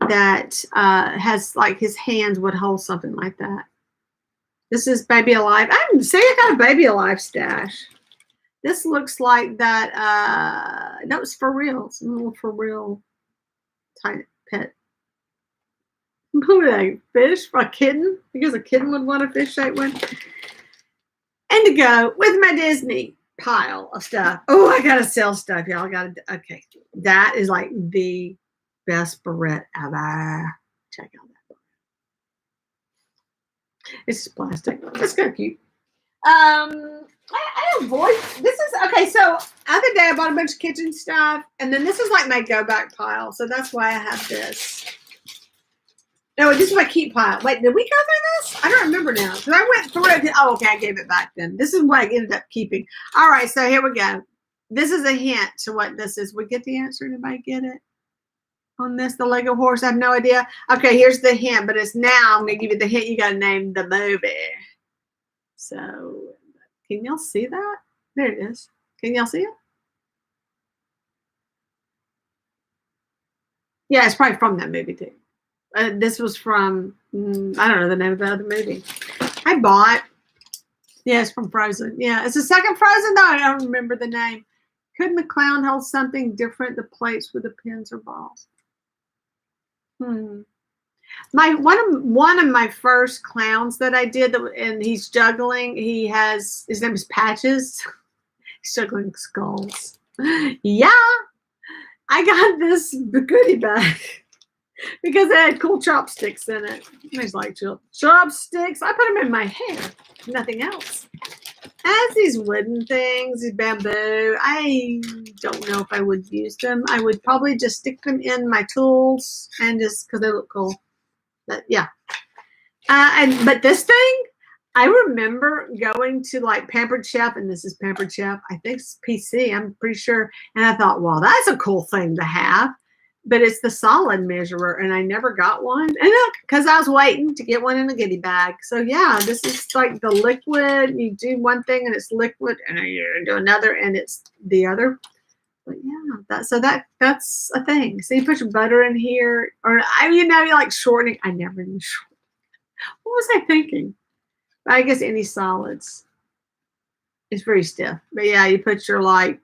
that has like his hands would hold something like that. This is Baby Alive. I'm saying I got a Baby Alive stash. This looks like that. No, it's for real. It's a little for real type pet. Who are they? Fish? A kitten? Because a kitten would want a fish shaped one. And to go with my Disney pile of stuff. Oh, I gotta sell stuff, y'all. I gotta. Okay, that is like the best barrette ever. Check out that barrette. It's just plastic. It's kind of cute. I avoid this is okay. So other day I bought a bunch of kitchen stuff, and then this is like my go back pile. So that's why I have this. No, this is my keep pile. Wait, did we go through this? I don't remember now. Because I went through it. Oh, okay, I gave it back then. This is what I ended up keeping. All right, so here we go. This is a hint to what this is. We get the answer. Anybody get it? On this, the Lego horse, I have no idea. Okay, here's the hint, but it's now. I'm going to give you the hint. You got to name the movie. So, can y'all see that? There it is. Can y'all see it? Yeah, it's probably from that movie, too. This was from, I don't know the name of the other movie. I bought, yeah, it's from Frozen. Yeah, it's the second Frozen, though. I don't remember the name. Couldn't the clown hold something different, the plates with the pins or balls? One of my first clowns that I did, and he's juggling, his name is Patches. He's juggling skulls. Yeah, I got this goodie bag. Because it had cool chopsticks in it. There's like chopsticks. I put them in my hair. Nothing else. As these wooden things, these bamboo, I don't know if I would use them. I would probably just stick them in my tools and just because they look cool. But yeah. But this thing, I remember going to like Pampered Chef, and this is Pampered Chef. I think it's PC. I'm pretty sure. And I thought, well, that's a cool thing to have. But it's the solid measurer, and I never got one. And because I was waiting to get one in a goodie bag. So yeah, this is like the liquid. You do one thing and it's liquid, and then you do another and it's the other. But yeah, that's a thing. So you put your butter in here, or you like shortening. I never knew shortening. What was I thinking? I guess any solids. It's very stiff. But yeah, you put your like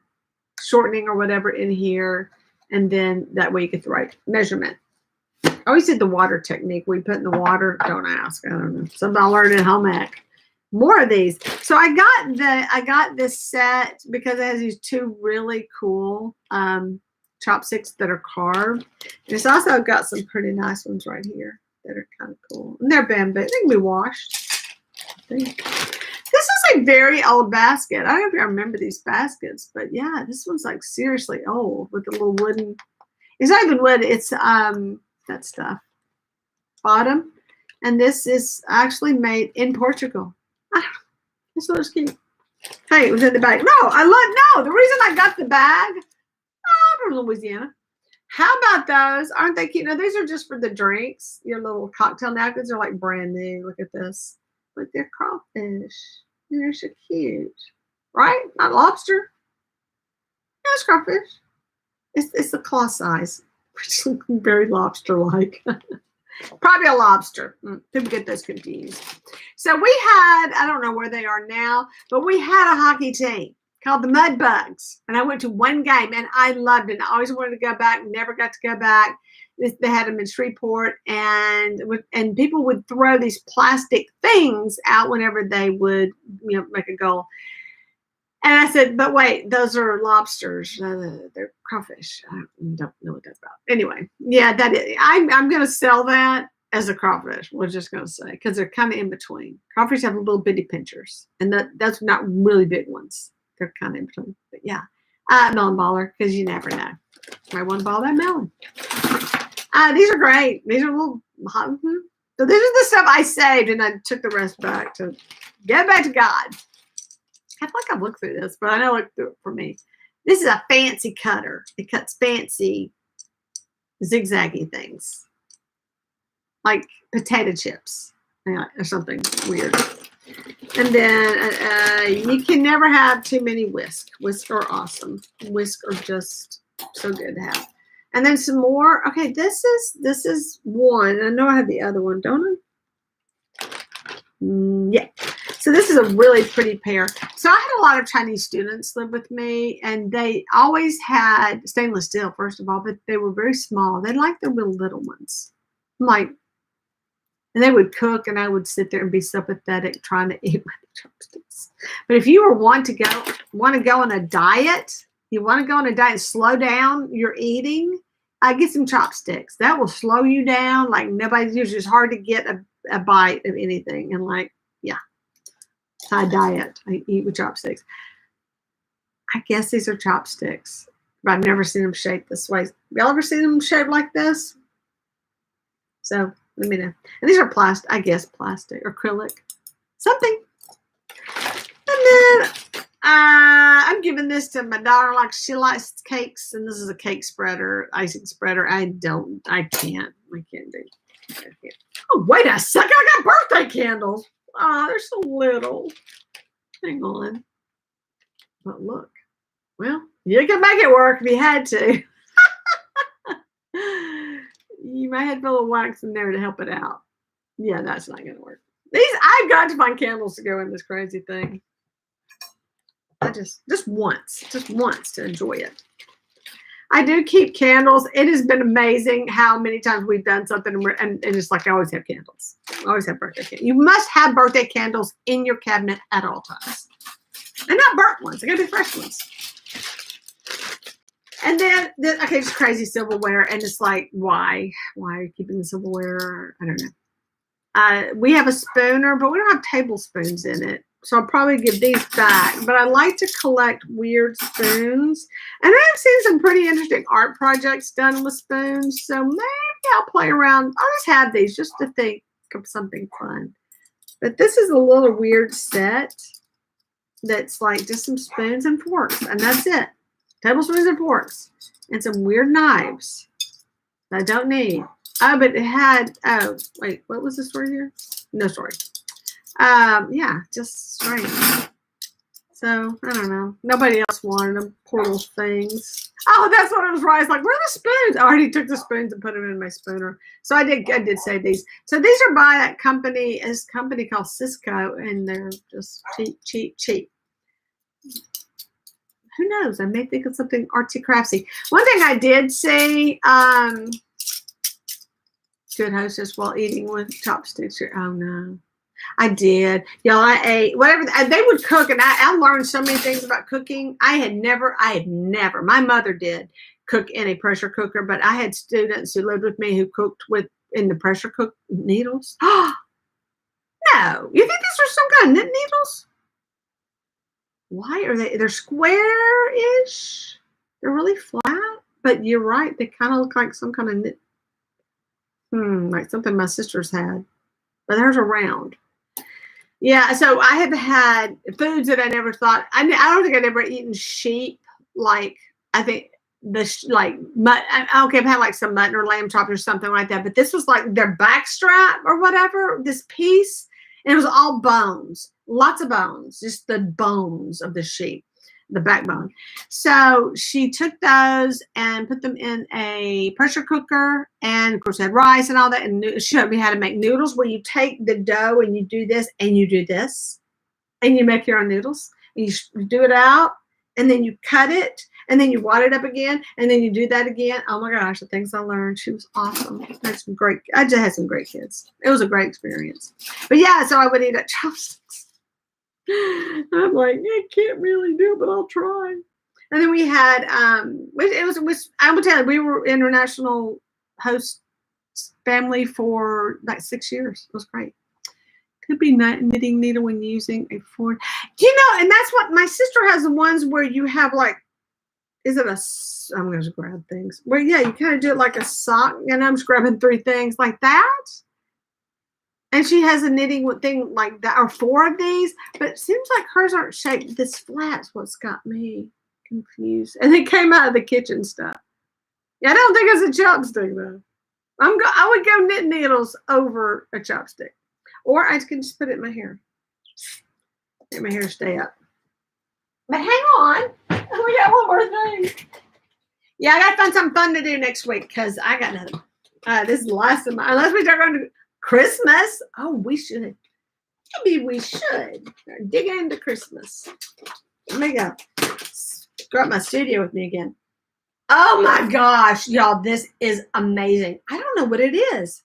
shortening or whatever in here. And then that way you get the right measurement. I always did the water technique. We put in the water. Don't ask. I don't know. Something I learned at home ec. More of these. So I got this set because it has these two really cool chopsticks that are carved. And it's also got some pretty nice ones right here that are kind of cool. And they're bamboo. They can be washed. I think. This is a very old basket. I don't know if you remember these baskets, but yeah, this one's like seriously old with the little wooden. It's not even wood. It's that stuff. Bottom, and this is actually made in Portugal. This looks cute. Hey, it was in the bag. No. The reason I got the bag, from Louisiana. How about those? Aren't they cute? Now these are just for the drinks. Your little cocktail napkins are like brand new. Look at this. But they're crawfish. They're so cute. Right? Not lobster. Yeah, it's crawfish. It's the claw size. Which looks very lobster-like. Probably a lobster. People get those confused. So we had, I don't know where they are now, but we had a hockey team. called the Mud Bugs. And I went to one game and I loved it. I always wanted to go back, never got to go back. They had them in Shreveport, and people would throw these plastic things out whenever they would, make a goal. And I said, but wait, those are lobsters. They're crawfish. I don't know what that's about. Anyway, yeah, that is. I'm going to sell that as a crawfish. We're just going to say, because they're kind of in between. Crawfish have little bitty pinchers, and that's not really big ones. They're kind of in between. But yeah, melon baller, because you never know. I want to ball that melon. These are great. These are a little hot. So this is the stuff I saved, and I took the rest back to get back to God. I feel like I've looked through this, but I know it looked through it for me. This is a fancy cutter. It cuts fancy zigzaggy things, like potato chips or something weird. And then you can never have too many whisk. Whisk are awesome. Whisk are just so good to have. And then some more. Okay, this is one. I know I have the other one, don't I? Yeah. So this is a really pretty pair. So I had a lot of Chinese students live with me, and they always had stainless steel, first of all, but they were very small. They liked the real little ones. And they would cook, and I would sit there and be sympathetic trying to eat with the chopsticks. But if you want to go on a diet, and slow down your eating, get some chopsticks. That will slow you down like nobody's usually. It's hard to get a bite of anything. And yeah, I diet. I eat with chopsticks. I guess these are chopsticks, but I've never seen them shaped this way. Y'all ever seen them shaped like this? So let me know. And these are plastic, I guess, plastic, acrylic, something. And then I'm giving this to my daughter, like she likes cakes, and this is a cake spreader, icing spreader. I can't do. Oh, wait a second, I got birthday candles. Oh, they're so little. Hang on. But look, well, you can make it work if you had to. You might have a little wax in there to help it out. Yeah, that's not going to work. I've got to find candles to go in this crazy thing. I just once to enjoy it. I do keep candles. It has been amazing how many times we've done something, and it's like I always have candles. I always have birthday candles. You must have birthday candles in your cabinet at all times. And not burnt ones. They got to be fresh ones. And then, okay, just crazy silverware. And it's like, why? Why are you keeping the silverware? I don't know. We have a spooner, but we don't have tablespoons in it. So I'll probably give these back. But I like to collect weird spoons. And I've seen some pretty interesting art projects done with spoons. So maybe I'll play around. I'll just have these just to think of something fun. But this is a little weird set that's like just some spoons and forks. And that's it. Tablespoons and forks. And some weird knives that I don't need. Oh, but it had, oh, wait, what was the story here? No story. Yeah, just strange. So, I don't know. Nobody else wanted them. Poor little things. Oh, that's what it was right. It's like, where are the spoons? I already took the spoons and put them in my spooner. So I did save these. So these are by that company. It's a company called Cisco, and they're just cheap. Who knows? I may think of something artsy craftsy. One thing I did see, good hostess while eating with chopsticks. Oh no, I did. Y'all, I ate whatever they would cook, and I learned so many things about cooking. I had never. My mother did cook in a pressure cooker, but I had students who lived with me who cooked in the pressure cook needles. Oh no! You think these are some kind of knit needles? Why are they? They're square-ish. They're really flat, but you're right. They kind of look like some kind of knit. Like something my sisters had, but theirs are round. Yeah, so I have had foods that I never thought. I don't think I'd ever eaten sheep. Like I think I've had like some mutton or lamb chops or something like that. But this was like their back strap or whatever. This piece, and it was all bones. Lots of bones, just the bones of the sheep, the backbone. So she took those and put them in a pressure cooker, and of course had rice and all that, and she showed me how to make noodles, where you take the dough and you do this and you do this, and you make your own noodles. And you do it out, and then you cut it, and then you wad it up again, and then you do that again. Oh my gosh, the things I learned. She was awesome. I just had some great kids. It was a great experience. But yeah, so I would eat at chopsticks. I'm like, I can't really do it, but I'll try. And then we had, I would tell you, we were international host family for like 6 years. It was great. Could be knitting needle when using a fork. And that's what my sister has, the ones where you have like, I'm going to grab things. Well, yeah, you kind of do it like a sock, and I'm just grabbing 3 things like that. And she has a knitting thing like that, or 4 of these, but it seems like hers aren't shaped this flat's what's got me confused. And it came out of the kitchen stuff. Yeah, I don't think it's a chopstick though. I would go knit needles over a chopstick, or I can just put it in my hair. Make my hair stay up. But hang on, we got one more thing. Yeah, I gotta find something fun to do next week because I got nothing. This is the last of my, unless we start going to Christmas. Oh, we should. Maybe we should dig into Christmas. Let me go. Grab my studio with me again. Oh my gosh, y'all, this is amazing. I don't know what it is.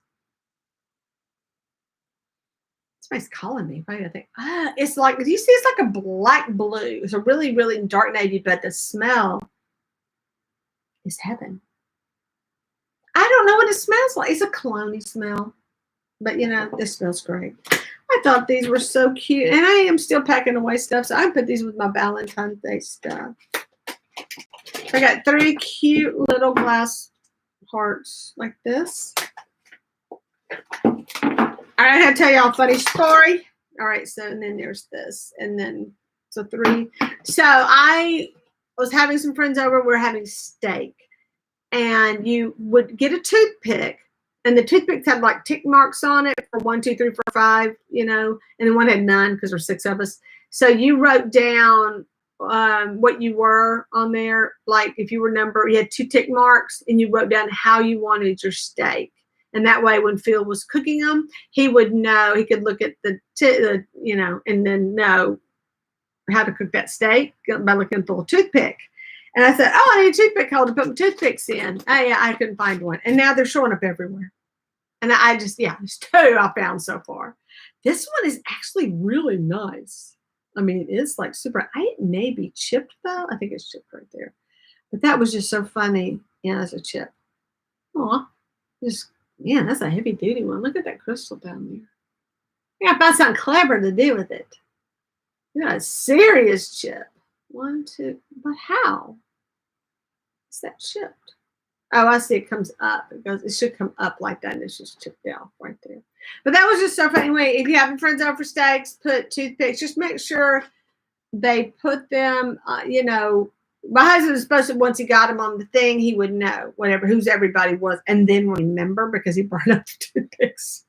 Somebody's calling me. I think, it's like, do you see? It's like a black blue. It's a really, really dark navy, but the smell is heaven. I don't know what it smells like. It's a cologne smell, but this smells great. I thought these were so cute, and I am still packing away stuff, so I put these with my Valentine's Day stuff. I got 3 cute little glass hearts like this. All right, I have to tell y'all a funny story. All right, so and then there's this, and then so 3. So I was having some friends over. We're having steak, and you would get a toothpick, and the toothpicks had like tick marks on it for 1, 2, 3, 4, 5, and then one had none because there's 6 of us. So you wrote down what you were on there. Like if you were you had 2 tick marks, and you wrote down how you wanted your steak. And that way, when Phil was cooking them, he would know. He could look at and then know how to cook that steak by looking for a toothpick. And I said, "Oh, I need a toothpick holder to put my toothpicks in." Oh, yeah, I couldn't find one, and now they're showing up everywhere. And there's 2 I found so far. This one is actually really nice. I mean, it is like super. It may be chipped though. I think it's chipped right there. But that was just so funny. Yeah, as a chip. Aw, yeah, that's a heavy duty one. Look at that crystal down there. I gotta find something clever to do with it. Yeah, a serious chip. 1, 2, but how? Is that chipped? Oh, I see. It comes up. It should come up like that, and it's just chipped out right there. But that was just so funny. Anyway, if you're having friends over for steaks, put toothpicks. Just make sure they put them. My husband was supposed to, once he got them on the thing, he would know whose everybody was, and then remember because he brought up the toothpicks.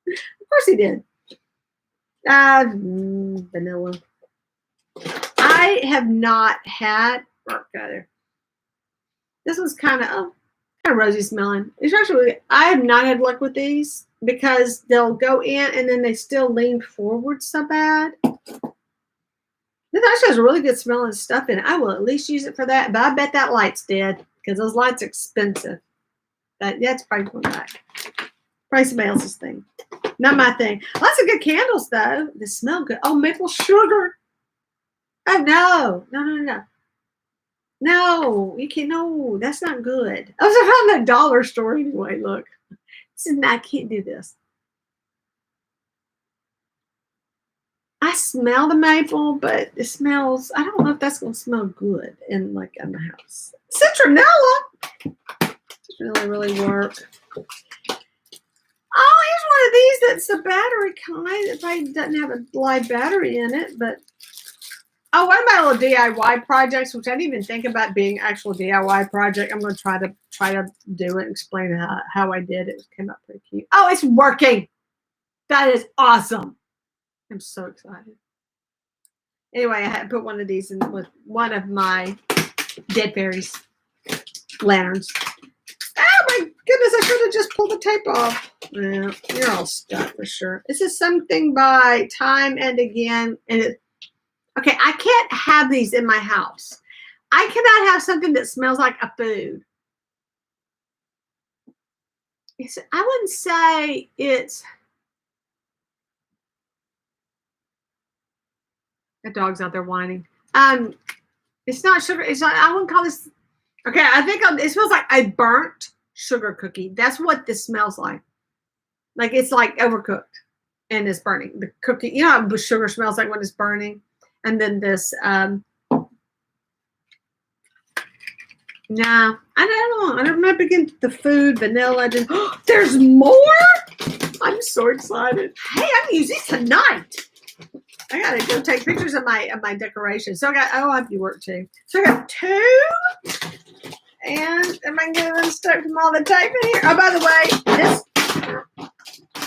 Of course he did. Vanilla. I have not had. This was kind of rosy smelling. It's actually, I have not had luck with these because they'll go in and then they still lean forward so bad. This actually has a really good smelling stuff in it. I will at least use it for that, but I bet that light's dead because those lights are expensive. That's probably going back. Probably somebody else's thing. Not my thing. Lots of good candles, though. They smell good. Oh, maple sugar. Oh, no. No, you can't. No, that's not good. I was around the dollar store anyway. Look. I can't do this. I smell the maple, but it smells, I don't know if that's going to smell good in the house. Citronella. Doesn't really work. Oh, here's one of these that's a battery kind. It probably doesn't have a live battery in it, but one of my little DIY projects, which I didn't even think about being an actual DIY project. I'm going to try to do it and explain how I did it. It came out pretty cute. Oh, it's working. That is awesome. I'm so excited. Anyway, I had to put one of these in with one of my Dead Fairies lanterns. Oh my goodness, I should have just pulled the tape off. Yeah, you're all stuck for sure. This is something by Time and Again, and Okay, I can't have these in my house. I cannot have something that smells like a food. I wouldn't say it's... The dog's out there whining. It's not sugar. It's not. I wouldn't call this. Okay, I think it smells like a burnt sugar cookie. That's what this smells like. Like it's like overcooked and it's burning. The cookie, you know how sugar smells like when it's burning. And then this. No, I don't know. I'm not big into the food, vanilla. Just, there's more. I'm so excited. Hey, I'm using these tonight. I gotta go take pictures of my decorations. So I got, oh, I have to work too. So I got 2, and am I getting unstuck from all the tape in here? Oh, by the way, this,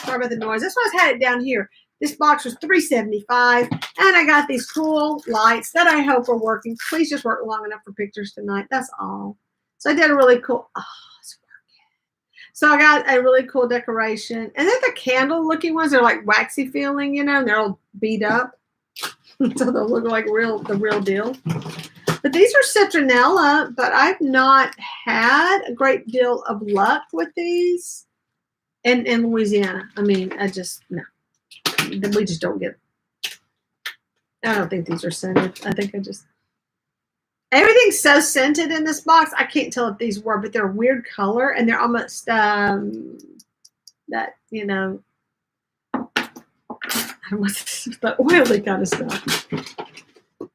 sorry about the noise. This one I had it down here. This box was $3.75, and I got these cool lights that I hope are working. Please just work long enough for pictures tonight. That's all. So I did a really cool. Oh, it's working. So I got a really cool decoration, and then the candle looking ones are like waxy feeling, you know, and they're all beat up, so they'll look like the real deal. But these are citronella, but I've not had a great deal of luck with these in Louisiana. I mean, no. We just don't get. I don't think these are scented. I think everything's so scented in this box. I can't tell if these were, but they're a weird color and they're almost that, you know, I don't know, the oily kind of stuff.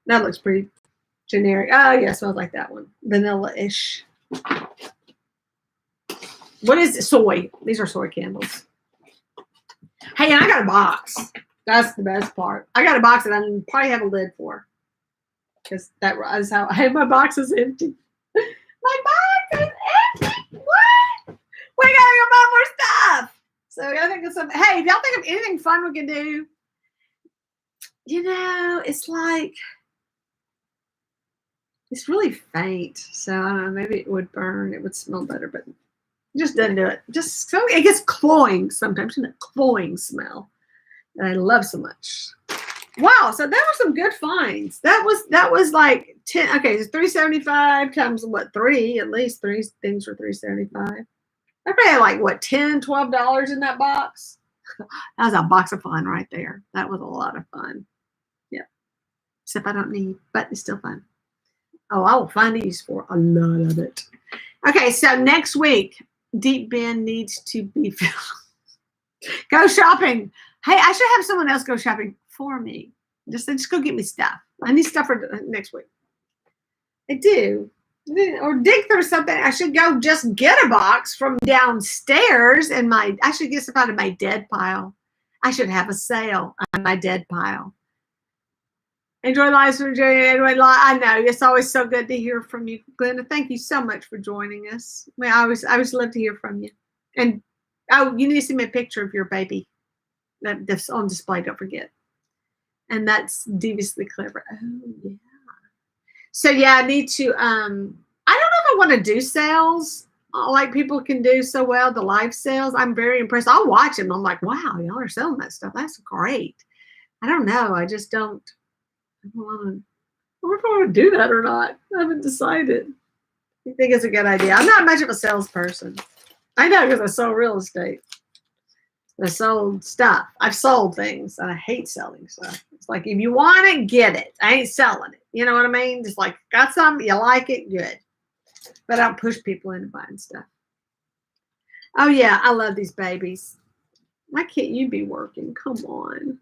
That looks pretty generic. Oh yeah, smells like that one. Vanilla-ish. What is it? Soy. These are soy candles. Hey, and I got a box. That's the best part. I got a box that I probably have a lid for. Because that is how I have my box is empty. My box is empty. What? We gotta go buy more stuff. So I think of something. Hey, if y'all think of anything fun we can do, you know, it's like it's really faint. So I don't know, maybe it would burn. It would smell better, but just doesn't do it. Just so it gets cloying sometimes, and a cloying smell that I love so much. Wow, so that was some good finds. That was like 10. Okay, it's $3.75 times what, 3? At least 3 things for $3.75. I probably had like what, $10, $12 in that box. That was a box of fun right there. That was a lot of fun. Yeah, except I don't need, but it's still fun. Oh, I will find these for a lot of it. Okay, so next week, deep bin needs to be filled. Go shopping. Hey, I should have someone else go shopping for me. Just go get me stuff. I need stuff for next week. I do. Or dig through something. I should go just get a box from downstairs and I should get stuff out of my dead pile. I should have a sale on my dead pile. Enjoy lives, Virginia. Enjoy life. I know it's always so good to hear from you, Glenda. Thank you so much for joining us. I mean, I always love to hear from you. And oh, you need to send me a picture of your baby that's on display. Don't forget. And that's deviously clever. Oh yeah. So yeah, I need to. I don't know if I want to do sales like people can do so well. The live sales. I'm very impressed. I'll watch them. I'm like, wow, y'all are selling that stuff. That's great. I don't know. I just don't. I don't know if I want to do that or not. I haven't decided. I think it's a good idea. I'm not much of a salesperson. I know because I sell real estate. I sold stuff. I've sold things, and I hate selling stuff. It's like, if you want it, get it. I ain't selling it. You know what I mean? Just like, got something, you like it, good. But I don't push people into buying stuff. Oh, yeah, I love these babies. Why can't you be working? Come on.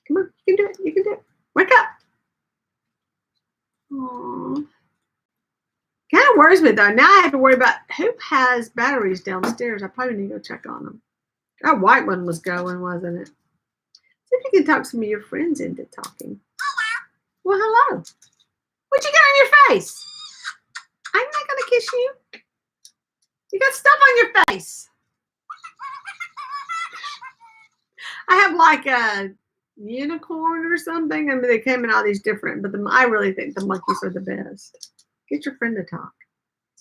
Come on, you can do it. You can do it. Wake up. Aww. Kind of worries me, though. Now I have to worry about who has batteries downstairs. I probably need to go check on them. That white one was going, wasn't it? See if you can talk some of your friends into talking. Hello. Well, hello. What you got on your face? I'm not going to kiss you. You got stuff on your face. I have like a unicorn or something. I mean, they came in all these different, but I really think the monkeys are the best. Get your friend to talk.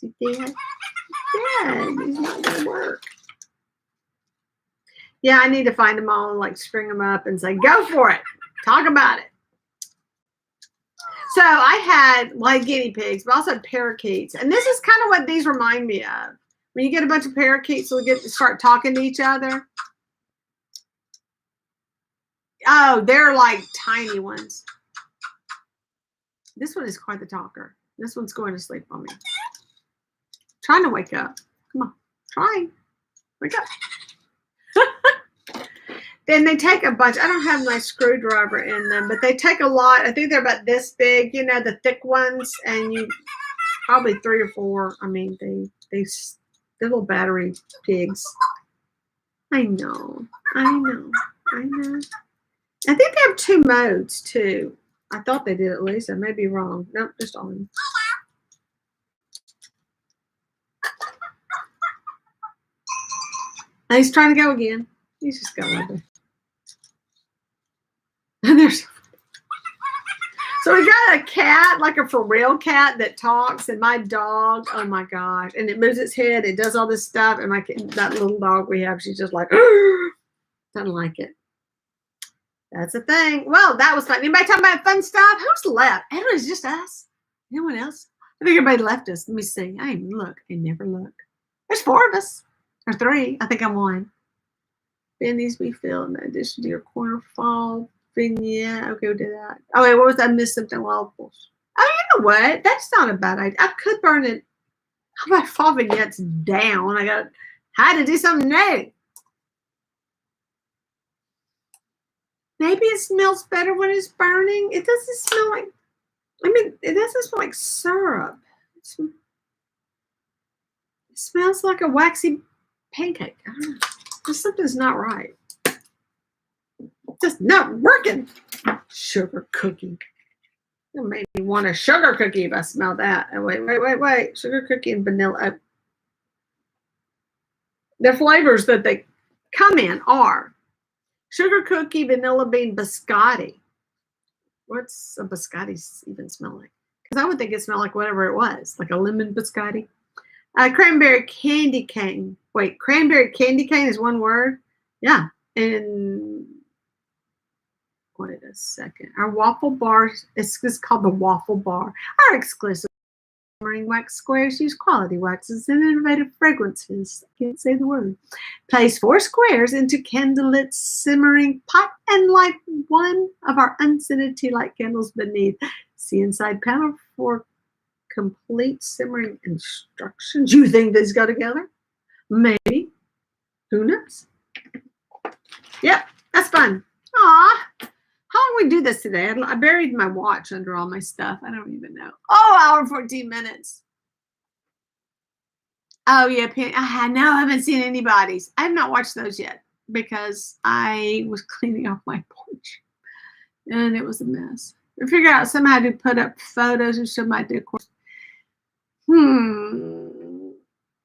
Is he dead? Dead. He's not going to work. Yeah, I need to find them all and like string them up and say, go for it. Talk about it. So I had like guinea pigs, but also parakeets. And this is kind of what these remind me of. When you get a bunch of parakeets, so we get to start talking to each other. Oh, they're like tiny ones. This one is quite the talker. This one's going to sleep on me. Trying to wake up. Come on. Trying. Wake up. Then they take a bunch. I don't have my screwdriver in them, but they take a lot. I think they're about this big, you know, the thick ones, and you probably 3 or 4. I mean, they're little battery pigs. I know. I think they have 2 modes too. I thought they did at least. I may be wrong. Nope, just on. And he's trying to go again. He's just going over. And there's so we got a cat, like a for real cat that talks, and my dog, oh my gosh, and it moves its head, it does all this stuff, and that little dog we have, she's just like doesn't like it. That's the thing. Well, that was fun. Anybody talking about fun stuff? Who's left? It was just us. Anyone else? I think everybody left us. Let me see. I didn't look. I never look. There's 4 of us. Or 3. I think I'm 1. Bin needs to be filled in addition to your corner fall vignette. Okay, we'll do that. Oh, wait, what was that? I missed something. Oh, you know what? That's not a bad idea. I could burn it. How about fall vignettes down? I had to do something new. Maybe it smells better when it's burning. It doesn't smell like, it doesn't smell like syrup. It smells like a waxy pancake. I don't know. Something's not right. Just not working. Sugar cookie. It made me want a sugar cookie if I smell that. Oh, wait. Sugar cookie and vanilla. The flavors that they come in are sugar cookie, vanilla bean, biscotti. What's a biscotti even smell like? Because I would think it smelled like whatever it was, like a lemon biscotti. Cranberry candy cane. Wait, cranberry candy cane is one word? Yeah. And wait a second. Our waffle bar is called the waffle bar. Our exclusive simmering wax squares use quality waxes and innovative fragrances. I can't say the word. Place 4 squares into candlelit simmering pot and light one of our unscented tea light candles beneath. See inside panel for complete simmering instructions. You think these go together? Maybe. Who knows? Yep, that's fun. Aw. How long we do this today? I buried my watch under all my stuff. I don't even know. Oh, hour and 14 minutes. Oh, yeah. I haven't seen anybody's. I have not watched those yet because I was cleaning off my porch and it was a mess. I figured out somehow to put up photos and show my decor.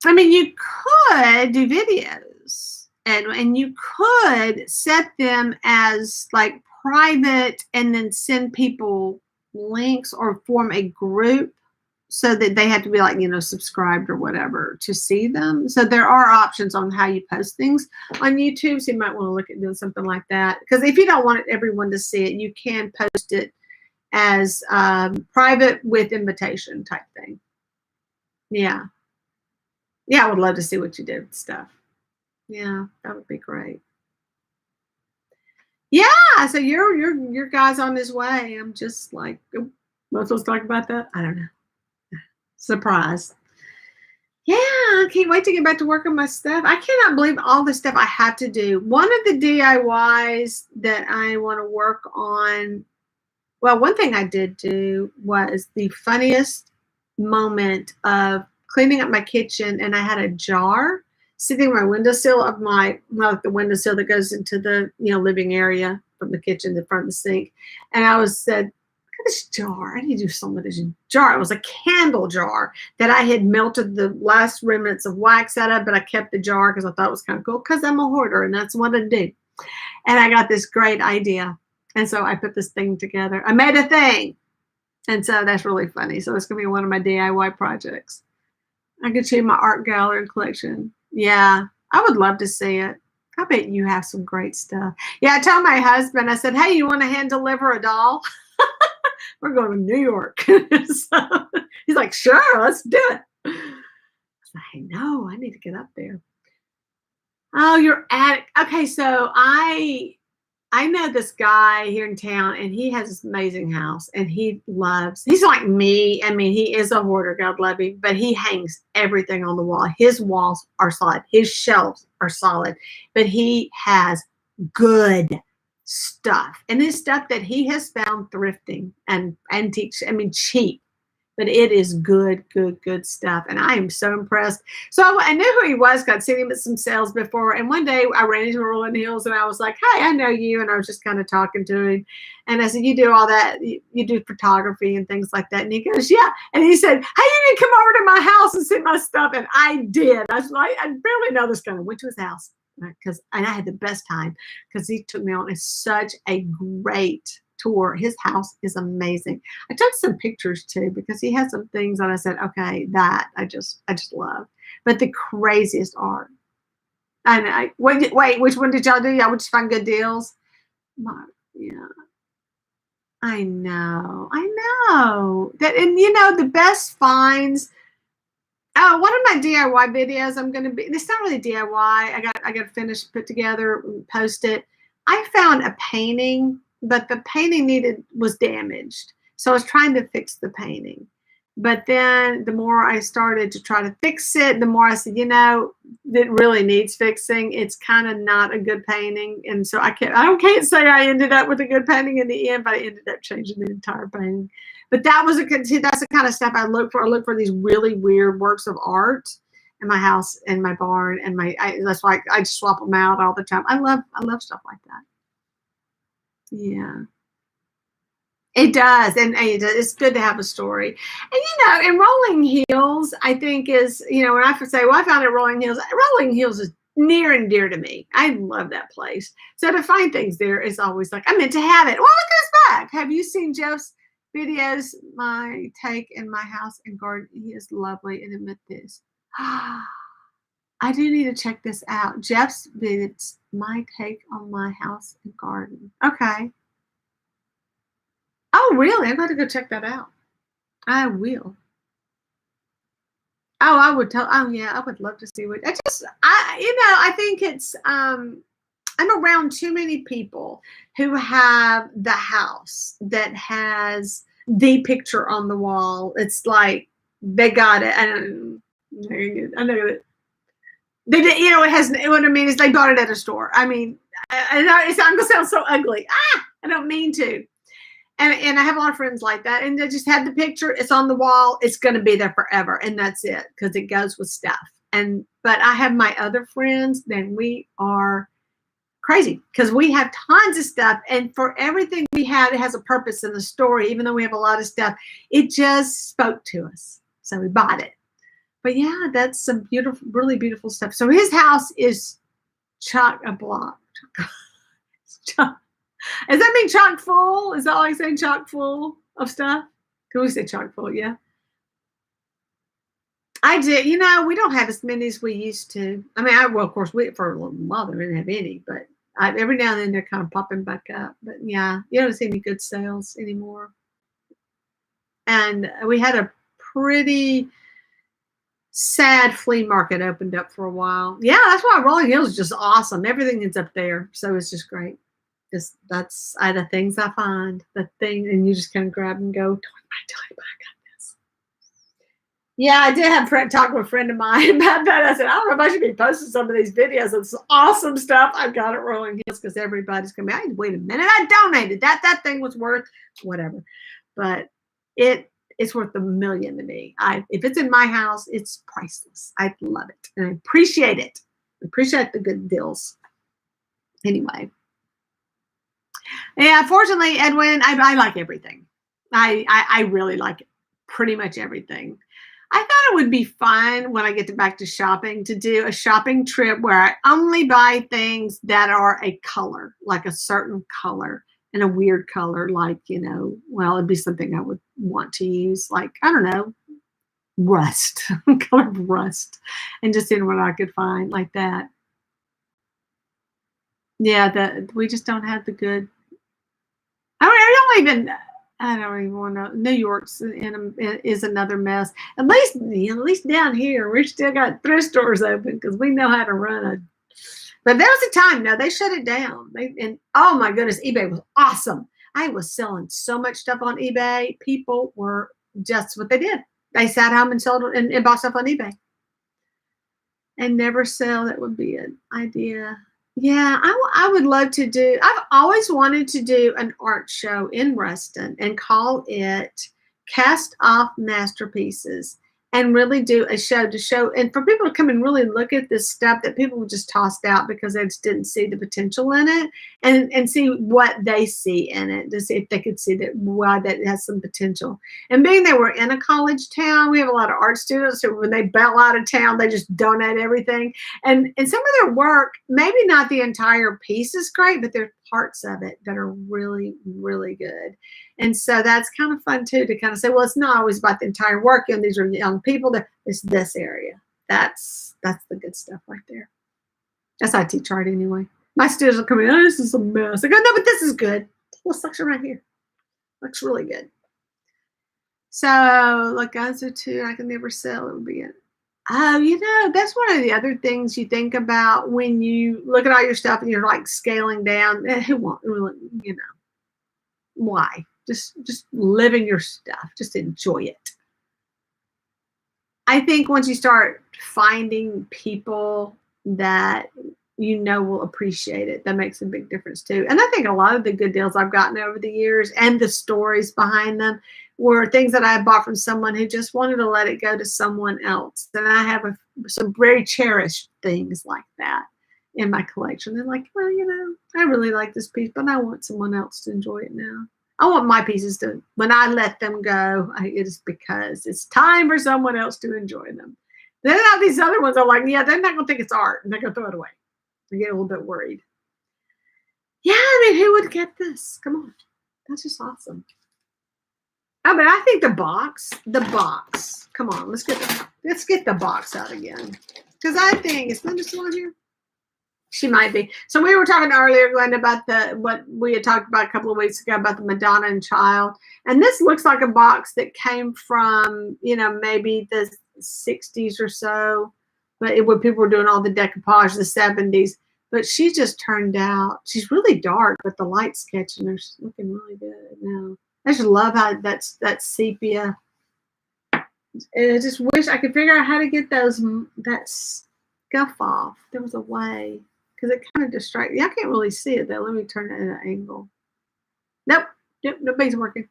I mean, you could do videos and you could set them as like private and then send people links or form a group so that they have to be like, you know, subscribed or whatever to see them. So there are options on how you post things on YouTube. So you might want to look at doing something like that. Because if you don't want everyone to see it, you can post it as private with invitation type thing. Yeah. Yeah, I would love to see what you did with stuff. Yeah, that would be great. Yeah, so your guy's on his way. I'm just like, let's talk about that. I don't know. Surprise. Yeah, I can't wait to get back to work on my stuff. I cannot believe all the stuff I have to do. One of the DIYs that I want to work on, well, one thing I did do was the funniest moment of cleaning up my kitchen, and I had a jar sitting on my windowsill of the windowsill that goes into the living area from the kitchen, the front of the sink. And I said, look at this jar. I need to do something with this jar. It was a candle jar that I had melted the last remnants of wax out of, but I kept the jar because I thought it was kind of cool because I'm a hoarder and that's what I do. And I got this great idea. And so I put this thing together. I made a thing. And so that's really funny. So it's going to be one of my DIY projects. I could show you my art gallery collection. Yeah, I would love to see it. I bet you have some great stuff. Yeah, I told my husband, I said, hey, you want to hand deliver a doll? We're going to New York. So he's like, sure, let's do it. I was like, I know, I need to get up there. Oh, your attic. Okay, so I know this guy here in town, and he has this amazing house, and he's like me. I mean, he is a hoarder, God love him, but he hangs everything on the wall. His walls are solid, his shelves are solid, but he has good stuff. And this stuff that he has found thrifting and antiques, I mean, cheap, but it is good, good, good stuff. And I am so impressed. So I knew who he was, because I'd seen him at some sales before. And one day I ran into Rolling Hills, and I was like, hey, I know you. And I was just kind of talking to him. And I said, you do all that, you do photography and things like that. And he goes, yeah. And he said, hey, you need to come over to my house and see my stuff. And I did. I was like, I barely know this guy. I went to his house, and I had the best time, because he took me on such a great tour. His house is amazing. I took some pictures too, because he has some things that I said, okay, that I just love. But the craziest art. And wait, which one did y'all do? Y'all would just find good deals? Yeah. I know. That, and the best finds. Oh, one of my DIY videos, it's not really DIY. I got to finish, put together, post it. I found a painting, but the painting was damaged. So I was trying to fix the painting. But then the more I started to try to fix it, the more I said, it really needs fixing. It's kind of not a good painting. And so I can't say I ended up with a good painting in the end, but I ended up changing the entire painting. But that's the kind of stuff I look for. I look for these really weird works of art in my house, in my barn, and that's why I just swap them out all the time. I love stuff like that. Yeah. It does, and it's good to have a story. And in Rolling Hills, I think is, when I say, well, I found it at Rolling Hills is near and dear to me. I love that place. So to find things there is always like, I meant to have it. Well, look at his back. Have you seen Jeff's videos? My take in my house and garden. He is lovely. And admit this. I do need to check this out. Jeff's videos, my take on my house and garden. Okay. Oh, really? I'm going to go check that out. I will. Oh, I would tell. Oh, yeah, I would love to see what. I think it's. I'm around too many people who have the house that has the picture on the wall. It's like they got it. I know that. They did, it has. What I mean is they bought it at a store. I mean, I'm going to sound so ugly. I don't mean to. And I have a lot of friends like that, and they just have the picture. It's on the wall. It's going to be there forever, and that's it, because it goes with stuff. But I have my other friends, then we are crazy, because we have tons of stuff, and for everything we have, it has a purpose in the story. Even though we have a lot of stuff, it just spoke to us, so we bought it. But yeah, that's some beautiful, really beautiful stuff. So his house is chock-a-block. Does that mean chock full? Is that like saying chock full of stuff? Can we say chock full? Yeah. I did. We don't have as many as we used to. I mean, of course, for a little while, we didn't have any, but every now and then they're kind of popping back up. But yeah, you don't see any good sales anymore. And we had a pretty sad flea market opened up for a while. Yeah, that's why Rolling Hills is just awesome. Everything is up there. So it's just great. That's the things I find, and you just kind of grab and go, I got this. Yeah, I did have talk with a friend of mine about that. I said, I don't know if I should be posting some of these videos of some awesome stuff I got at Rolling Hills, because everybody's going to be, wait a minute, I donated that. That thing was worth whatever. But it's worth $1 million to me. If it's in my house, it's priceless. I love it. And I appreciate it. I appreciate the good deals. Anyway. Yeah, fortunately, Edwin, I like everything. I really like pretty much everything. I thought it would be fun when I get back to shopping to do a shopping trip where I only buy things that are a color, like a certain color, and a weird color, like, it'd be something I would want to use, like, I don't know, rust, color of rust, and just in what I could find like that. Yeah, we just don't have the good. I don't even. I don't even want to. New York's is another mess. At least down here, we still got thrift stores open because we know how to run a. But there was a time. No, they shut it down. And oh my goodness, eBay was awesome. I was selling so much stuff on eBay. People were just what they did. They sat home and sold and bought stuff on eBay. And never sell. That would be an idea. Yeah, I would love to do. I've always wanted to do an art show in Ruston and call it Cast Off Masterpieces, and really do a show to show and for people to come and really look at this stuff that people just tossed out because they just didn't see the potential in it, and see what they see in it, to see if they could see that why that has some potential. And being that we're in a college town, we have a lot of art students who when they bail out of town, they just donate everything. And some of their work, maybe not the entire piece is great, but there's parts of it that are really, really good. And so that's kind of fun too, to kind of say, well, it's not always about the entire work. And these are young people. It's this area. That's the good stuff right there. That's how I teach art anyway. My students will come in, oh, this is a mess. I go, no, but this is good. Little section right here. Looks really good. So, like guys are too, I can never sell. It would be it. Oh, that's one of the other things you think about when you look at all your stuff and you're like scaling down. Who won't really, why? Just live in your stuff. Just enjoy it. I think once you start finding people that will appreciate it, that makes a big difference too. And I think a lot of the good deals I've gotten over the years and the stories behind them were things that I bought from someone who just wanted to let it go to someone else. And I have some very cherished things like that in my collection. They're like, well, I really like this piece, but I want someone else to enjoy it now. I want my pieces to, when I let them go, it is because it's time for someone else to enjoy them. Then all these other ones are like, yeah, they're not going to think it's art, and they're going to throw it away. I get a little bit worried. Yeah, I mean, who would get this? Come on. That's just awesome. Oh, but I think the box. Come on, let's get the box out again. Because I think, is Linda still on here? She might be. So we were talking earlier, Glenda, about what we had talked about a couple of weeks ago about the Madonna and Child. And this looks like a box that came from, maybe the 60s or so. But when people were doing all the decoupage, the 70s. But she just turned out, she's really dark, but the light's catching her. She's looking really good now. I just love how that's sepia. And I just wish I could figure out how to get that scuff off. There was a way. Because it kind of distracts you. I can't really see it though. Let me turn it at an angle. Nope, nobody's working.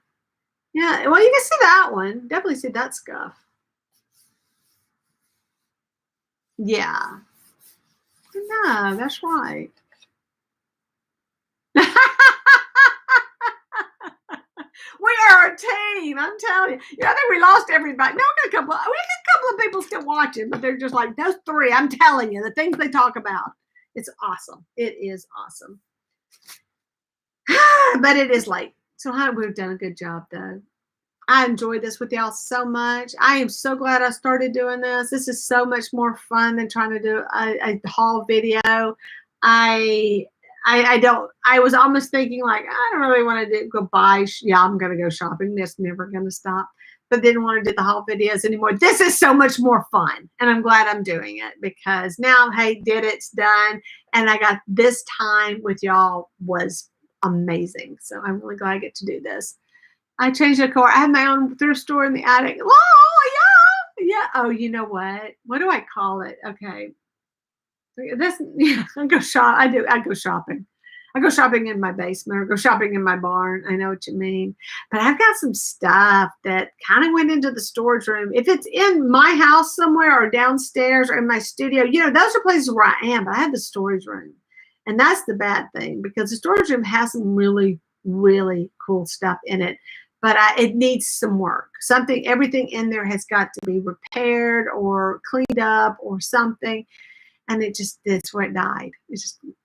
Yeah, well, you can see that one. Definitely see that scuff. Yeah. No, that's right. We are a team. I'm telling you. I think we lost everybody. No, we got a couple of people still watching, but they're just like those three. I'm telling you, the things they talk about. It's awesome. It is awesome. But it is late. So we've done a good job, though. I enjoyed this with y'all so much. I am so glad I started doing this. This is so much more fun than trying to do a haul video. I was almost thinking like, I don't really want to go buy. Yeah, I'm going to go shopping. That's never going to stop. But didn't want to do the haul videos anymore. This is so much more fun. And I'm glad I'm doing it because now, hey, it's done. And I got this time with y'all was amazing. So I'm really glad I get to do this. I changed the decor. I have my own thrift store in the attic. Oh, yeah. Yeah. Oh, you know what? What do I call it? Okay. I go shop. I go shopping. I go shopping in my basement or go shopping in my barn. I know what you mean. But I've got some stuff that kind of went into the storage room. If it's in my house somewhere or downstairs or in my studio, those are places where I am. But I have the storage room. And that's the bad thing because the storage room has some really, really cool stuff in it. But it needs some work. Everything in there has got to be repaired or cleaned up or something. And that's where it died.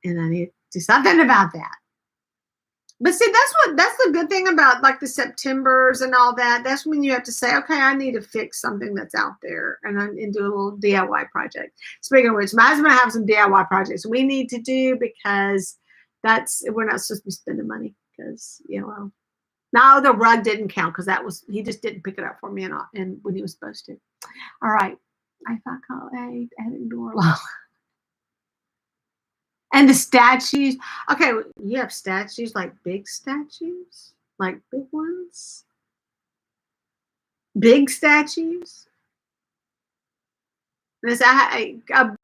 And I need to do something about that. But see, that's the good thing about like the Septembers and all that. That's when you have to say, okay, I need to fix something that's out there and do a little DIY project. Speaking of which, my husband and I have some DIY projects we need to do because we're not supposed to be spending money because, No, the rug didn't count because that was, he just didn't pick it up for me and when he was supposed to. All right. I thought call eight, adding door lock. And the statues. Okay, you have statues, like big statues? Like big ones? Big statues?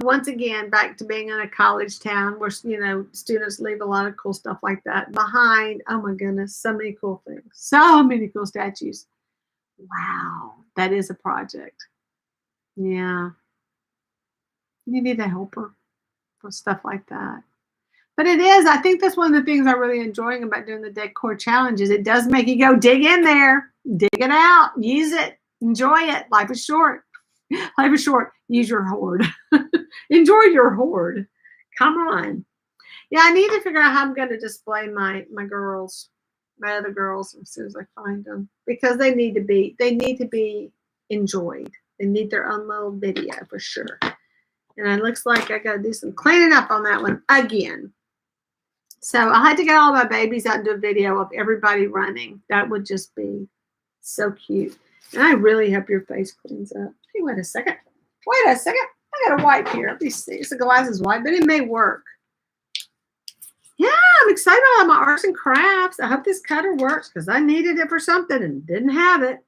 Once again, back to being in a college town where, you know, students leave a lot of cool stuff like that behind. Oh my goodness, so many cool things. So many cool statues. Wow, that is a project. Yeah. You need a helper for stuff like that. But it is, I think that's one of the things I'm really enjoying about doing the decor challenges. It does make you go dig in there, dig it out, use it, enjoy it. Life is short. Life is short. Use your hoard. Enjoy your hoard. Come on. Yeah, I need to figure out how I'm going to display my girls, my other girls, as soon as I find them, because they need to be enjoyed. They need their own little video for sure. And it looks like I got to do some cleaning up on that one again. So I had to get all my babies out and do a video of everybody running. That would just be so cute. And I really hope your face cleans up. Hey, wait a second. Wait a second. I got a wipe here. Let me see. The glass is white, but it may work. Yeah, I'm excited about my arts and crafts. I hope this cutter works because I needed it for something and didn't have it.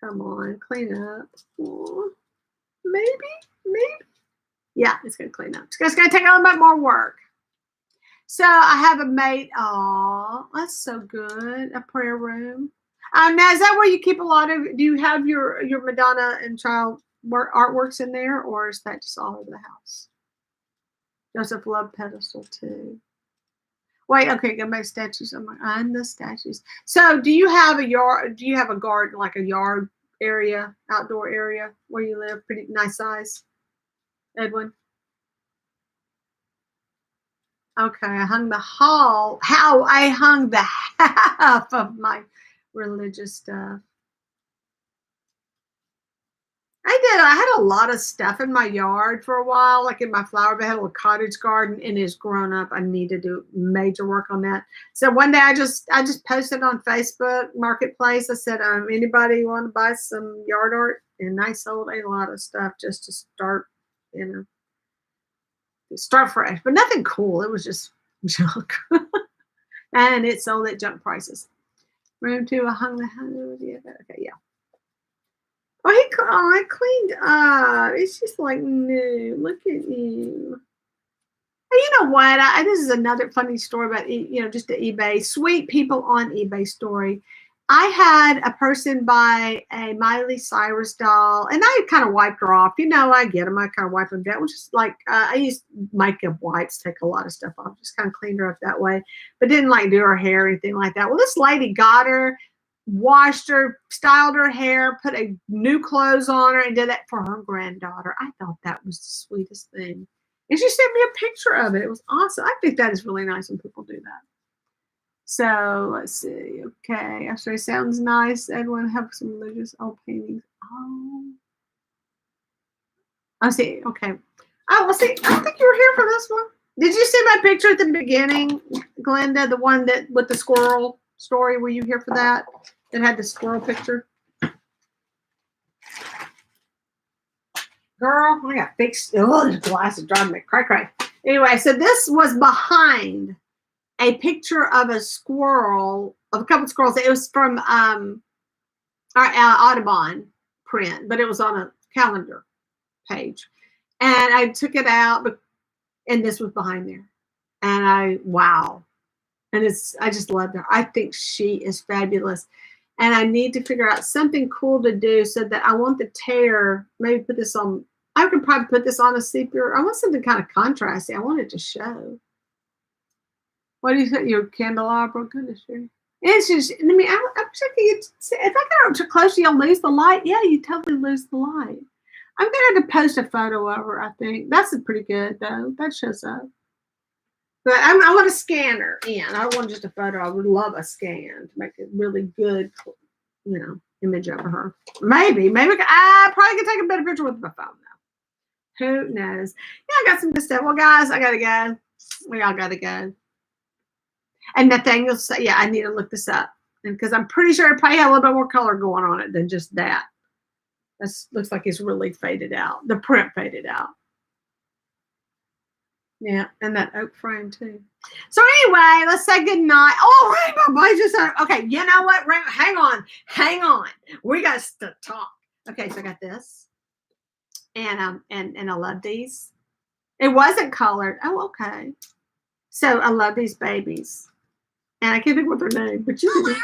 Come on, clean up. Aww. Maybe. Yeah, it's going to clean up. It's going to take a little bit more work. So I have a mate. Oh, that's so good. A prayer room. Now, is that where you keep a lot of, do you have your Madonna and Child artworks in there, or is that just all over the house? Joseph Love pedestal too. Wait, okay, go back to statues. I'm the statues. So do you have a yard, do you have a garden, like a yard area, outdoor area where you live? Pretty nice size, Edwin? Okay, I hung the I hung the half of my religious stuff. I had a lot of stuff in my yard for a while, like in my flower bed. I had a little cottage garden, and it's grown up. I need to do major work on that. So one day I just posted on Facebook Marketplace. I said, anybody want to buy some yard art? And I sold a lot of stuff just to start, start fresh, but nothing cool. It was just junk. And it sold at junk prices. Room 2, I hung the okay, yeah. Oh, I cleaned up. It's just like new. Look at you. And you know what? This is another funny story about, just the eBay. Sweet people on eBay story. I had a person buy a Miley Cyrus doll, and I kind of wiped her off. I get them. I kind of wipe them down, which is like, I used makeup wipes, take a lot of stuff off. Just kind of cleaned her up that way, but didn't like do her hair or anything like that. Well, this lady got her, washed her, styled her hair, put a new clothes on her, and did that for her granddaughter. I thought that was the sweetest thing. And she sent me a picture of it. It was awesome. I think that is really nice when people do that. So let's see. Okay, actually sounds nice. Edwin, have some religious old paintings. Oh, I see. Okay. Oh, let's see. I don't think you were here for this one. Did you see my picture at the beginning, Glenda? The one that with the squirrel story. Were you here for that? That had the squirrel picture. Girl, I got fixed. Oh, this glass is driving me cray. Anyway, so this was behind a picture of a squirrel, of a couple of squirrels. It was from our Audubon print, but it was on a calendar page. And I took it out, and this was behind there. And wow. And I just loved her. I think she is fabulous. And I need to figure out something cool to do so that I want the tear, maybe put this on, I could probably put this on a sepia. I want something kind of contrasty. I want it to show. What do you think? Your candelabra? Goodness, it's just, I mean, I wish I could, if I got up too close, you'll lose the light. Yeah, you totally lose the light. I'm going to have to post a photo of her, I think. That's pretty good, though. That shows up. But I want a scanner in. I don't want just a photo. I would love a scan to make a really good, image of her. Maybe I probably could take a better picture with my phone, though. Who knows? Yeah, I got some good stuff. Well, guys, I got to go. We all got to go. And Nathaniel said, yeah, I need to look this up. And because I'm pretty sure it probably had a little bit more color going on it than just that. This looks like it's really faded out. The print faded out. Yeah, and that oak frame too. So anyway, let's say good night. Oh, Rainbow Boy just okay. You know what? Hang on. We got to talk. Okay, so I got this, and I love these. It wasn't colored. Oh, okay. So I love these babies, and I can't think what their name, but you do.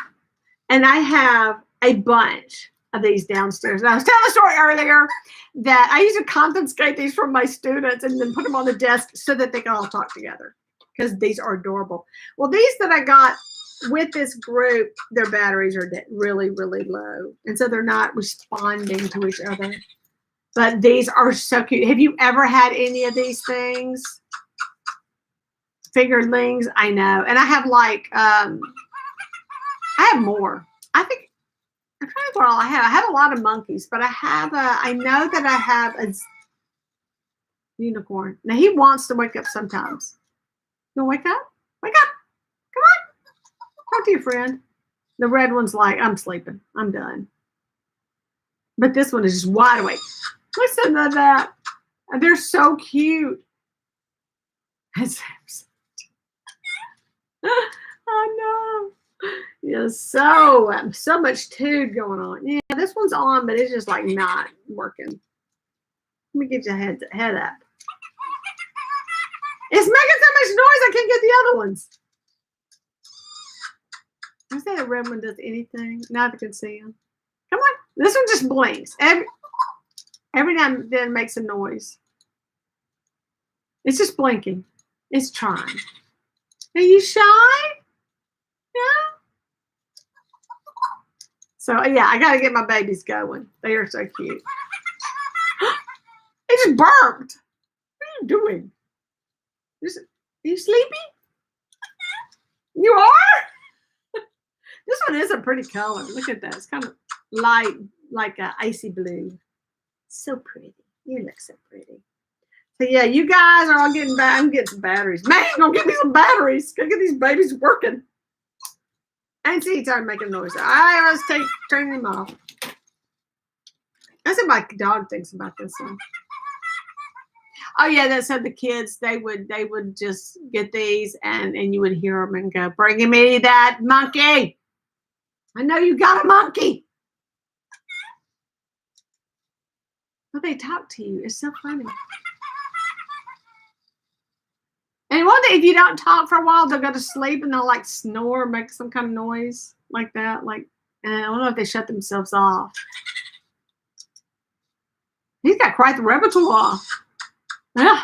And I have a bunch of these downstairs. And I was telling a story earlier that I used to confiscate these from my students and then put them on the desk so that they can all talk together because these are adorable. Well, these that I got with this group, their batteries are really, really low. And so they're not responding to each other. But these are so cute. Have you ever had any of these things? Figuredlings, I know. And I have like, I have more. I think, I'm trying to think what all I have. I have a lot of monkeys, but I know that I have a unicorn. Now he wants to wake up sometimes. You wake up? Wake up. Come on. Talk to your friend. The red one's like, I'm sleeping. I'm done. But this one is just wide awake. Listen to that. They're so cute. I know. Yeah, so much tood going on. Yeah, this one's on, but it's just like not working. Let me get your head up. It's making so much noise, I can't get the other ones. I say the red one does anything. Now I can see him. Come on. This one just blinks. Every now and then it makes a noise. It's just blinking. It's trying. Are you shy? Yeah. So yeah, I gotta get my babies going. They are so cute. It just burped. What are you doing? Are you sleepy? You are? This one is a pretty color. Look at that. It's kind of light, like an icy blue. So pretty. You look so pretty. So yeah, you guys are all getting back. I'm getting some batteries. Man, gonna get me some batteries. Gonna get these babies working. I didn't see you started making noise. I always turn them off. That's what my dog thinks about this one. Oh yeah, that said the kids they would just get these and you would hear them and go, "Bring me that monkey. I know you got a monkey." But they talk to you. It's so funny. And one day, if you don't talk for a while, they'll go to sleep and they'll like snore, make some kind of noise like that. Like, and I don't know if they shut themselves off. He's got quite the repertoire. Yeah.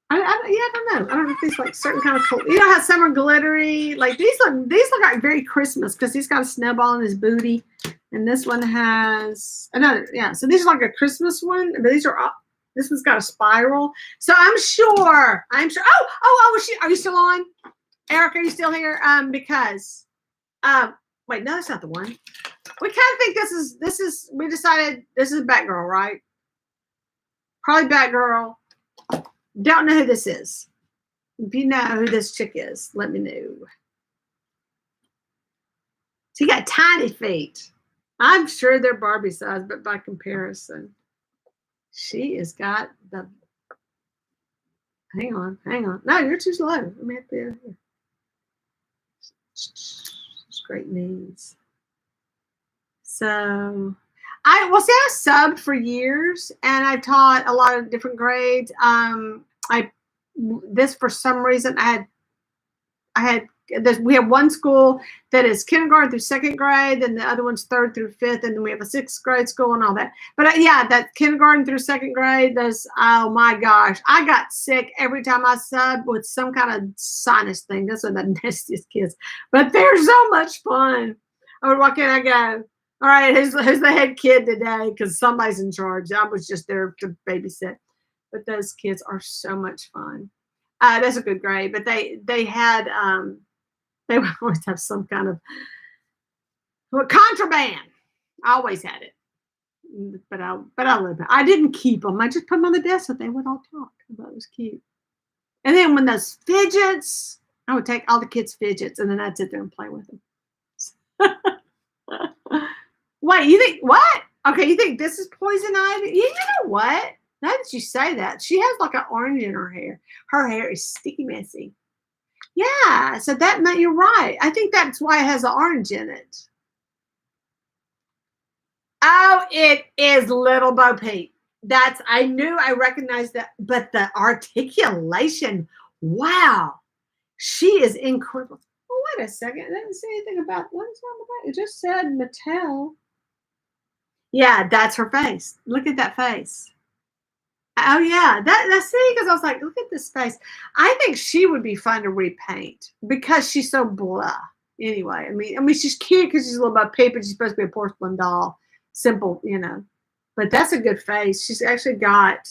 I don't know. I don't know if these like certain kind of color. You know how some are glittery. Like these look like very Christmas because he's got a snowball in his booty, and this one has another. Yeah, so these are like a Christmas one, but these are. This one's got a spiral. So I'm sure. Oh, are you still on? Eric, are you still here? Because wait, no, that's not the one. We kind of think this is. We decided this is Batgirl, right? Probably Batgirl. Don't know who this is. If you know who this chick is, let me know. She got tiny feet. I'm sure they're Barbie size, but by comparison, she has got the. Hang on. No, you're too slow. Let me have to here. It's great knees. So, I subbed for years, and I taught a lot of different grades. This for some reason we have one school that is kindergarten through second grade, and the other one's third through fifth, and then we have a sixth grade school and all that. But yeah, that kindergarten through second grade, oh my gosh, I got sick every time I subbed with some kind of sinus thing. Those are the nastiest kids, but they're so much fun. I would walk in, I go, all right, who's the head kid today? Because somebody's in charge. I was just there to babysit. But those kids are so much fun. That's a good grade. But they had they would always have some kind of contraband. I always had it. But I didn't keep them. I just put them on the desk so they would all talk. That was cute. And then when those fidgets, I would take all the kids' fidgets and then I'd sit there and play with them. Wait, you think what? Okay, you think this is poison ivy? You know what? Now that you say that, she has like an orange in her hair. Her hair is sticky messy. Yeah, so that meant you're right. I think that's why it has the orange in it. Oh, it is Little Bo Peep. That's I knew I recognized that, but the articulation, wow, she is incredible. Oh, wait a second. I didn't say anything about what is on the back. It just said Mattel. Yeah, that's her face. Look at that face. Oh yeah, that's see because I was like, look at this face. I think she would be fun to repaint because she's so blah. Anyway, I mean, she's cute because she's a little bit paper. She's supposed to be a porcelain doll, simple, you know. But that's a good face. She's actually got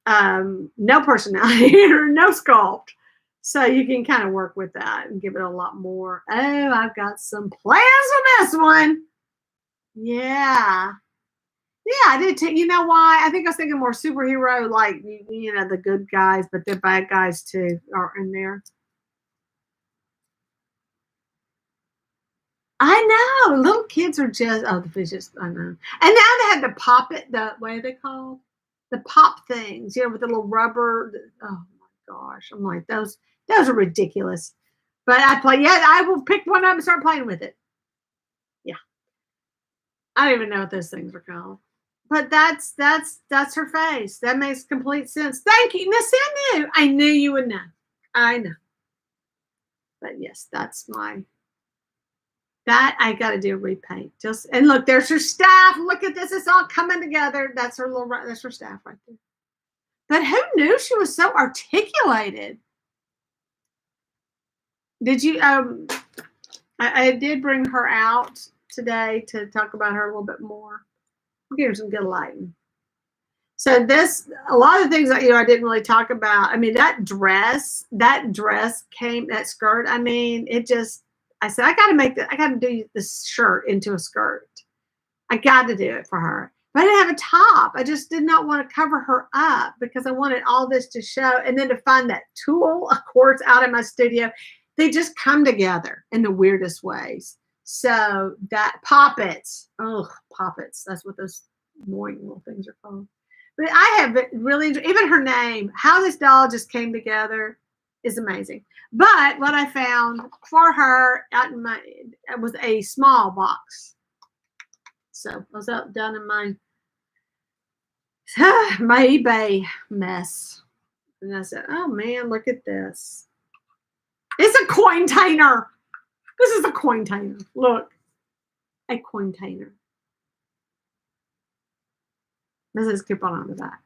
no personality or no sculpt, so you can kind of work with that and give it a lot more. Oh, I've got some plans for this one. Yeah. Yeah, I did too. You know why? I think I was thinking more superhero, like, you know, the good guys, but the bad guys too are in there. I know. Little kids are just, oh, the fishes, I know. And now they have the pop it, what are they called? The pop things, you know, with the little rubber. Oh my gosh. I'm like, those are ridiculous. But I will pick one up and start playing with it. Yeah. I don't even know what those things are called. But that's her face. That makes complete sense. Thank you, Miss. I knew you would know. I know. But yes, that's that I got to do a repaint. Just and look, there's her staff. Look at this. It's all coming together. That's her that's her staff right there. But who knew she was so articulated? Did you I did bring her out today to talk about her a little bit more. I'll give her some good lighting. So a lot of things that, you know, I didn't really talk about. I mean, that skirt, I mean, I said, I got to do this shirt into a skirt. I got to do it for her. But I didn't have a top. I just did not want to cover her up because I wanted all this to show. And then to find that tulle, of course, out in my studio, they just come together in the weirdest ways. So that poppets, that's what those annoying little things are called. But I have really even her name, how this doll just came together is amazing. But what I found for her was a small box. So I was down in my eBay mess. And I said, oh man, look at this. It's a coin-tainer. This is a coin-tainer. Look, a coin-tainer. This is coupon on the back.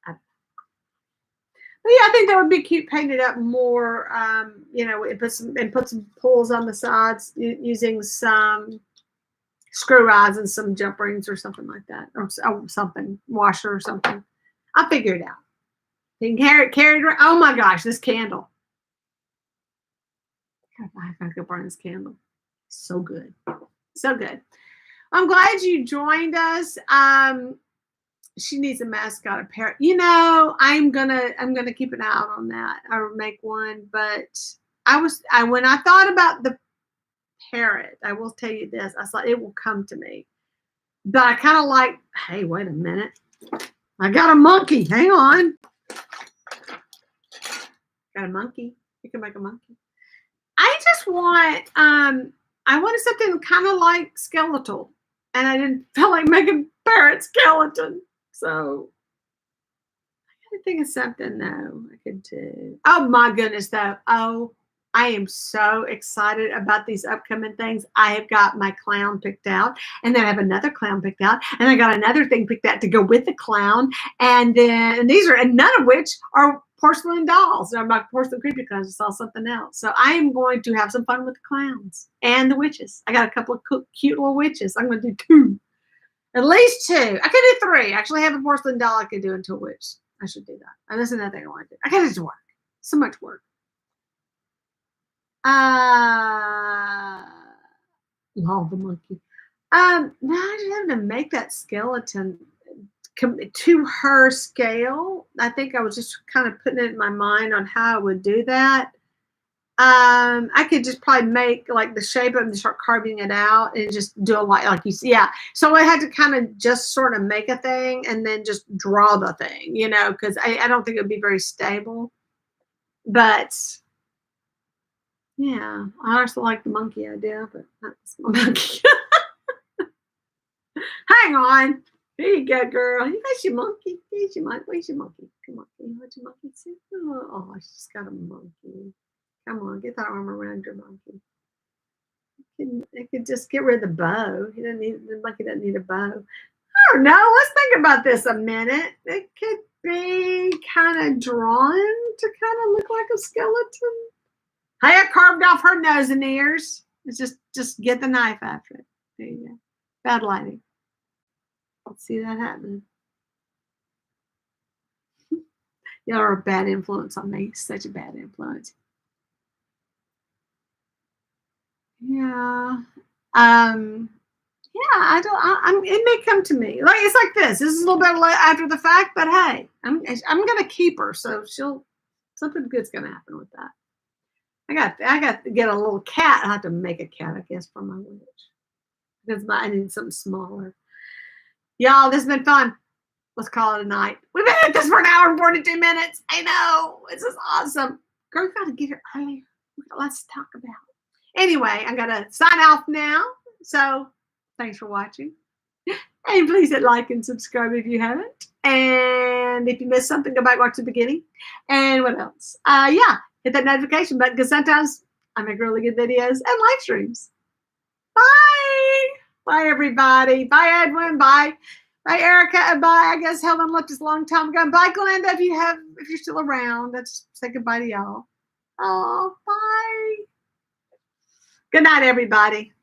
But yeah, I think that would be cute painted up more. You know, put some pulls on the sides using some screw rods and some jump rings or something like that, or something washer or something. I'll figure it out. You can carry it around. Oh my gosh, this candle! I could burn this candle. So good, so good. I'm glad you joined us. She needs a mascot, a parrot. You know, I'm gonna keep an eye out on that. I'll make one. But when I thought about the parrot, I will tell you this. I thought it will come to me. But I kind of like, hey, wait a minute. I got a monkey. Hang on. Got a monkey. You can make a monkey. I just want I wanted something kind of like skeletal. And I didn't feel like making parrot skeleton. So I gotta think of something though I could do. Oh my goodness though. Oh, I am so excited about these upcoming things. I have got my clown picked out, and then I have another clown picked out, and I got another thing picked out to go with the clown. And then and none of which are porcelain dolls. I'm not porcelain creepy clowns. I saw something else. So I am going to have some fun with the clowns and the witches. I got a couple of cute little witches. I'm going to do 2. At least 2. I could do 3. I actually have a porcelain doll I could do into a witch. I should do that. And that's another thing I want to do. I got to do work. So much work. Love the monkey. Now I just have to make that skeleton to her scale. I think I was just kind of putting it in my mind on how I would do that. I could just probably make like the shape of it and start carving it out and just do a lot like you see. Yeah. So I had to kind of just sort of make a thing and then just draw the thing, you know, because I don't think it would be very stable. But yeah, I also like the monkey idea, but that's my monkey. Hang on. Here you go, girl. You got your monkey. Here's your monkey. Where's your monkey? Come on. You want your monkey too? Oh, she's got a monkey. Come on, get that arm around your monkey. It could just get rid of the bow. The monkey doesn't need a bow. I don't know. Let's think about this a minute. It could be kind of drawn to kind of look like a skeleton. Hey, I carved off her nose and ears. It's just get the knife after it. There you go. Bad lighting. Let's see that happening. Y'all are a bad influence on me. Such a bad influence. Yeah. Yeah, it may come to me. Like it's like this. This is a little bit after the fact, but hey, I'm gonna keep her, so something good's gonna happen with that. I got to get a little cat. I have to make a cat, I guess, for my witch. Because I need something smaller. Y'all, this has been fun. Let's call it a night. We've been at this for an hour and 42 minutes. I know. This is awesome. Girl, you got to get here earlier. Let's talk about it. Anyway, I'm going to sign off now. So thanks for watching. And please hit like and subscribe if you haven't. And if you missed something, go back, watch the beginning. And what else? Yeah, hit that notification button because sometimes I make really good videos and live streams. Bye. Bye, everybody. Bye, Edwin. Bye. Bye, Erica. And bye. I guess Helen left us a long time ago. And bye, Glenda, if you're still around. Let's say goodbye to y'all. Oh, bye. Good night, everybody.